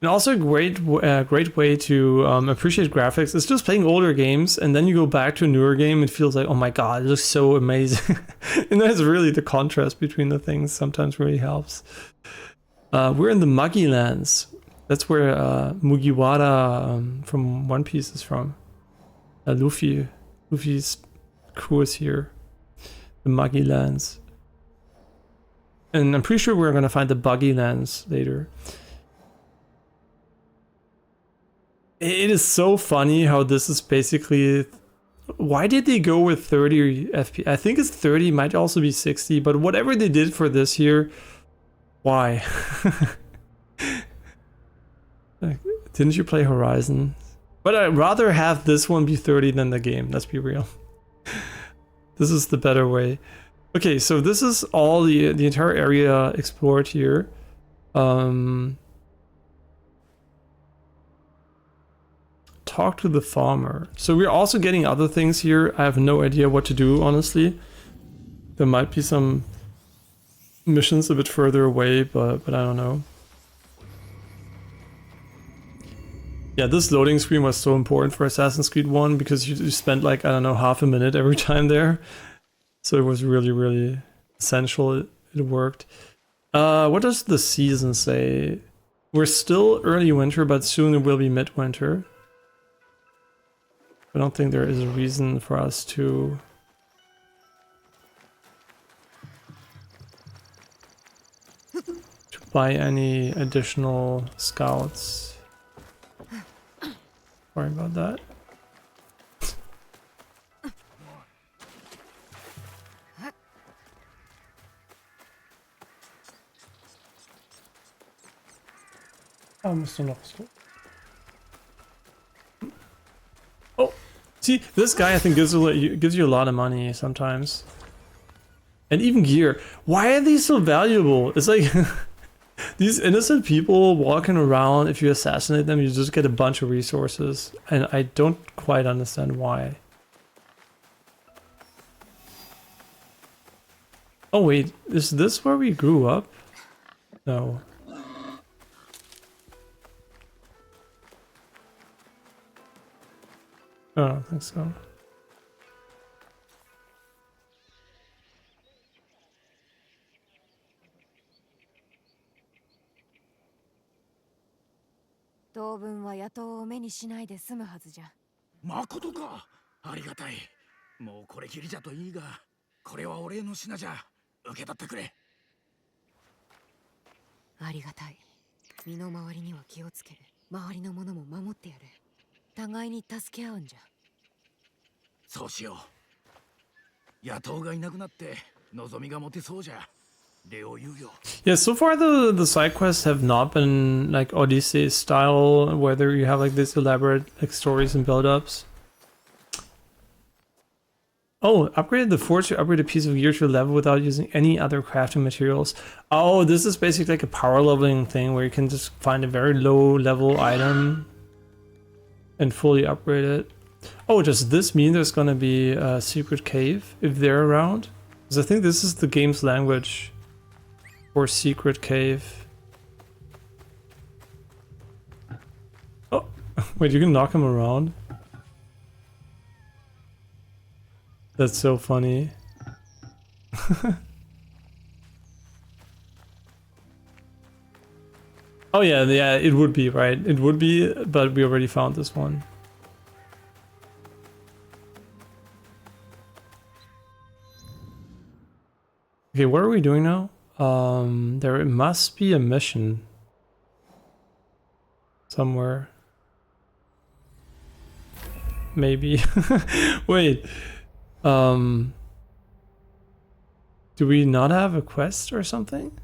[SPEAKER 1] And also a great way to appreciate graphics is just playing older games, and then you go back to a newer game and it feels like, oh my god, it looks so amazing. And that's really the contrast between the things sometimes really helps. We're in the Muggy Lands. That's where Mugiwara from One Piece is from. Luffy's crew is here. The Muggy Lands. And I'm pretty sure we're gonna find the Buggy Lands later. It is so funny how this is basically... Why did they go with 30 FPS? I think it's 30, might also be 60, but whatever they did for this here, why? Like, didn't you play Horizon? But I'd rather have this one be 30 than the game, let's be real. This is the better way. Okay, so this is all the entire area explored here. Talk to the farmer. So we're also getting other things here. I have no idea what to do, honestly. There might be some missions a bit further away, but I don't know. Yeah, this loading screen was so important for Assassin's Creed 1 because you spent like, I don't know, half a minute every time there. So it was really, really essential. It worked. What does the season say? We're still early winter, but soon it will be midwinter. I don't think there is a reason for us to buy any additional scouts. Sorry about that. Müsste noch so. Oh, see, this guy I think gives you a lot of money sometimes, and even gear. Why are these so valuable? It's like these innocent people walking around. If you assassinate them, you just get a bunch of resources, and I don't quite understand why. Oh wait, is this where we grew up? No. I don't think so. Yeah, so far the side quests have not been like Odyssey style, whether you have like this elaborate like stories and build-ups. Oh, upgraded the forge to upgrade a piece of gear to a level without using any other crafting materials. Oh, this is basically like a power leveling thing where you can just find a very low level item and fully upgrade it. Oh, does this mean there's gonna be a secret cave if they're around? Because I think this is the game's language for secret cave. Oh, wait, you can knock him around? That's so funny. Oh yeah, it would be, right? It would be, but we already found this one. Okay, what are we doing now? There must be a mission somewhere. Maybe. Wait. Do we not have a quest or something?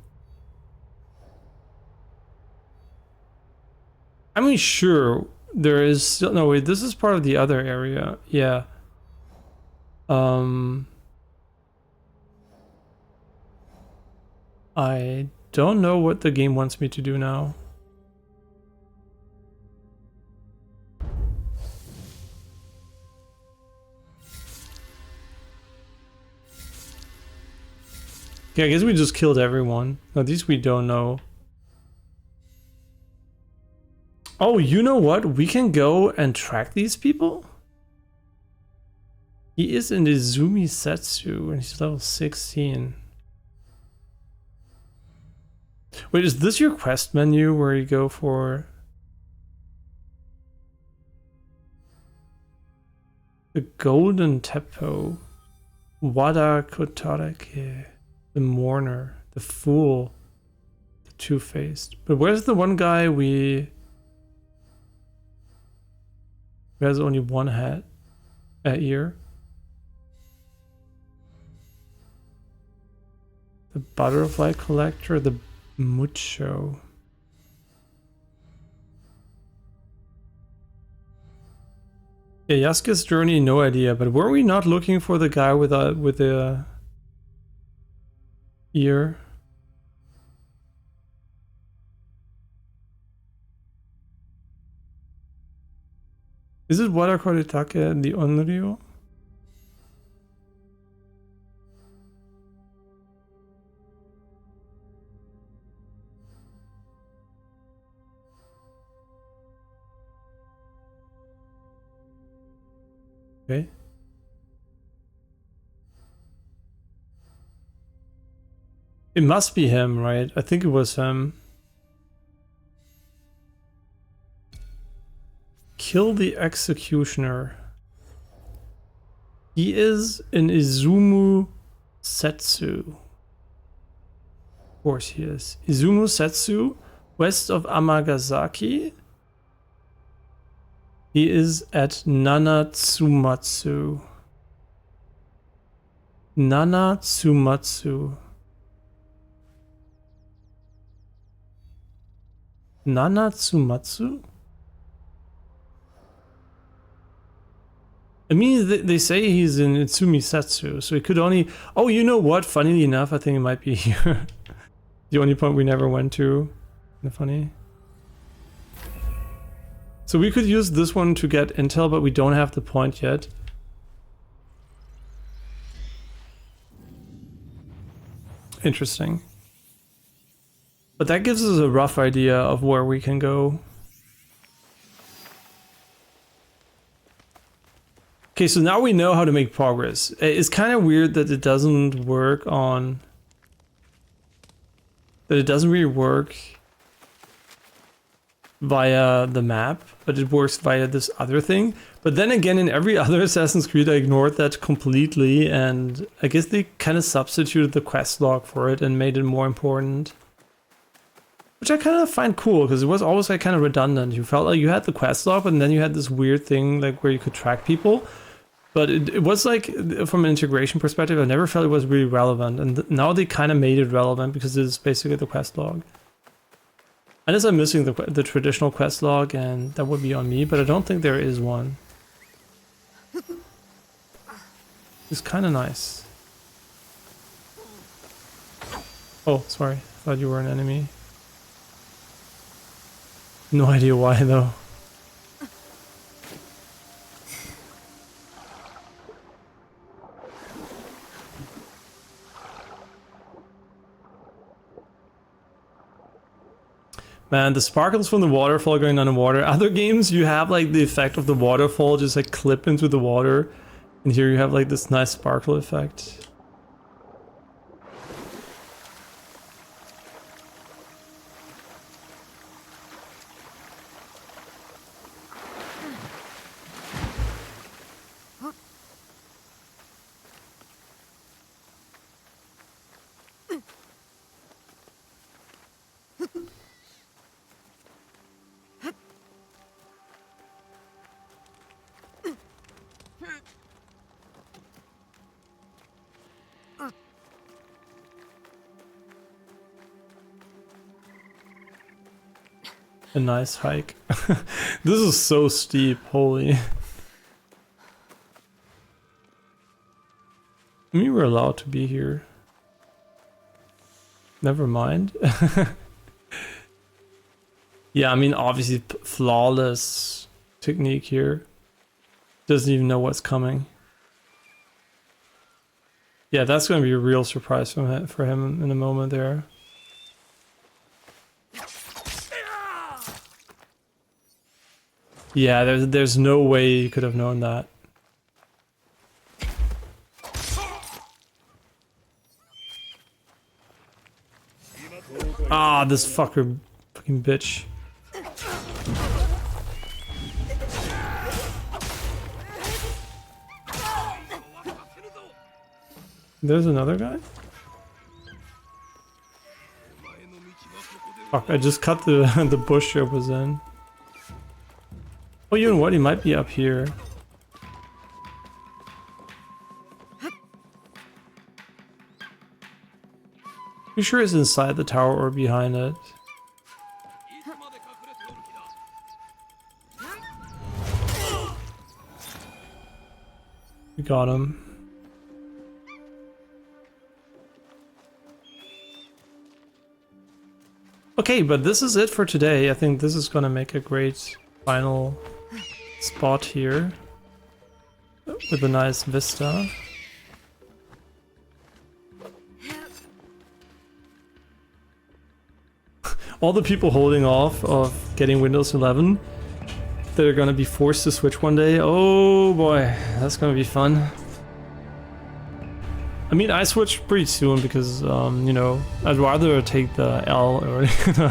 [SPEAKER 1] I mean, sure. There is still no wait, this is part of the other area. Yeah. I don't know what the game wants me to do now. Okay, I guess we just killed everyone. At least we don't know. Oh, you know what? We can go and track these people? He is in the Izumi Setsu and he's level 16. Wait, is this your quest menu where you go for the Golden Teppo, Wada Kotarake, the Mourner, the Fool, the Two-Faced? But where's the one guy who has only one head, ear? The Butterfly Collector, the Mucho. Yeah, Yasuke's journey, no idea. But were we not looking for the guy with the ear? Is it Wada Koritake, the Onryo? Okay. It must be him, right? I think it was him. Kill the Executioner. He is in Izumu Setsu. Of course he is. Izumu Setsu, west of Amagasaki. He is at Nanatsumatsu. Nanatsumatsu. Nanatsumatsu? I mean, they say he's in Itsumi Setsu, so it could only... Oh, you know what? Funnily enough, I think it might be here. The only point we never went to. Isn't it funny? So we could use this one to get intel, but we don't have the point yet. Interesting. But that gives us a rough idea of where we can go. Okay, so now we know how to make progress. It's kind of weird that it doesn't work on... That it doesn't really work via the map, but it works via this other thing. But then again, in every other Assassin's Creed, I ignored that completely, and I guess they kind of substituted the quest log for it and made it more important. Which I kind of find cool, because it was always like kind of redundant. You felt like you had the quest log, but then you had this weird thing like where you could track people. But it was like, from an integration perspective, I never felt it was really relevant. And now they kind of made it relevant because it's basically the quest log. Unless I'm missing the traditional quest log, and that would be on me, but I don't think there is one. It's kind of nice. Oh, sorry. Thought you were an enemy. No idea why, though. Man, the sparkles from the waterfall going underwater. Other games, you have like the effect of the waterfall just like clip into the water. And here you have like this nice sparkle effect. a nice hike. This is so steep, holy. We were allowed to be here. Never mind. Yeah, I mean, obviously flawless technique here. Doesn't even know what's coming. Yeah, that's going to be a real surprise for him in a moment there. Yeah, there's no way you could have known that. Ah, this fucking bitch. There's another guy? Fuck, I just cut the the bush I was in. Oh, you know what? He might be up here. You sure it's inside the tower or behind it? We got him. Okay, but this is it for today. I think this is gonna make a great final spot here with a nice vista. All the people holding off of getting Windows 11, they're gonna be forced to switch one day. Oh boy, that's gonna be fun. I mean, I switched pretty soon because, you know, I'd rather take the L or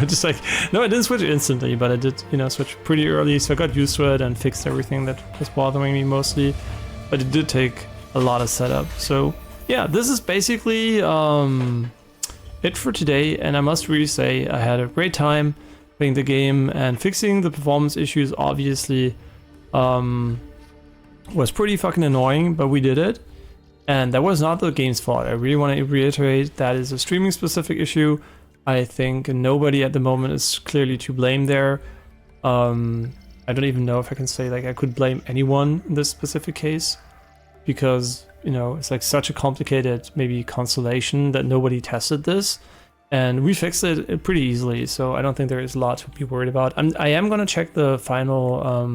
[SPEAKER 1] just like, no, I didn't switch instantly, but I did, you know, switch pretty early, so I got used to it and fixed everything that was bothering me mostly. But it did take a lot of setup. So yeah, this is basically it for today, and I must really say I had a great time playing the game, and fixing the performance issues obviously was pretty fucking annoying, but we did it. And that was not the game's fault. I really want to reiterate that is a streaming specific issue. I think nobody at the moment is clearly to blame there. I don't even know if I can say like I could blame anyone in this specific case, because, you know, it's like such a complicated maybe constellation that nobody tested this, and we fixed it pretty easily. So I don't think there is a lot to be worried about. I am gonna check the final.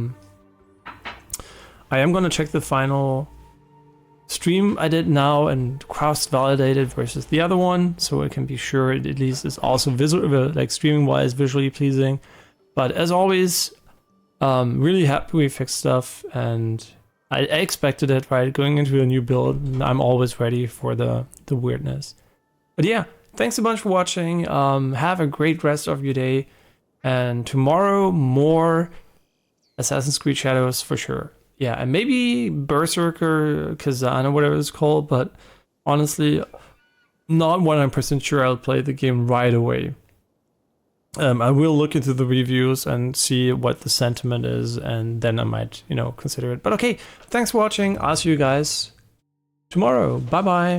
[SPEAKER 1] Stream I did now and cross-validated versus the other one, so I can be sure it at least is also visual, like streaming-wise, visually pleasing. But as always, really happy we fixed stuff, and I expected it, right? Going into a new build, I'm always ready for the weirdness. But yeah, thanks a bunch for watching. Have a great rest of your day, and tomorrow more Assassin's Creed Shadows for sure. Yeah, and maybe Berserker, Kazan, or whatever it's called, but honestly, not 100% sure I'll play the game right away. I will look into the reviews and see what the sentiment is, and then I might, you know, consider it. But okay, thanks for watching. I'll see you guys tomorrow. Bye-bye.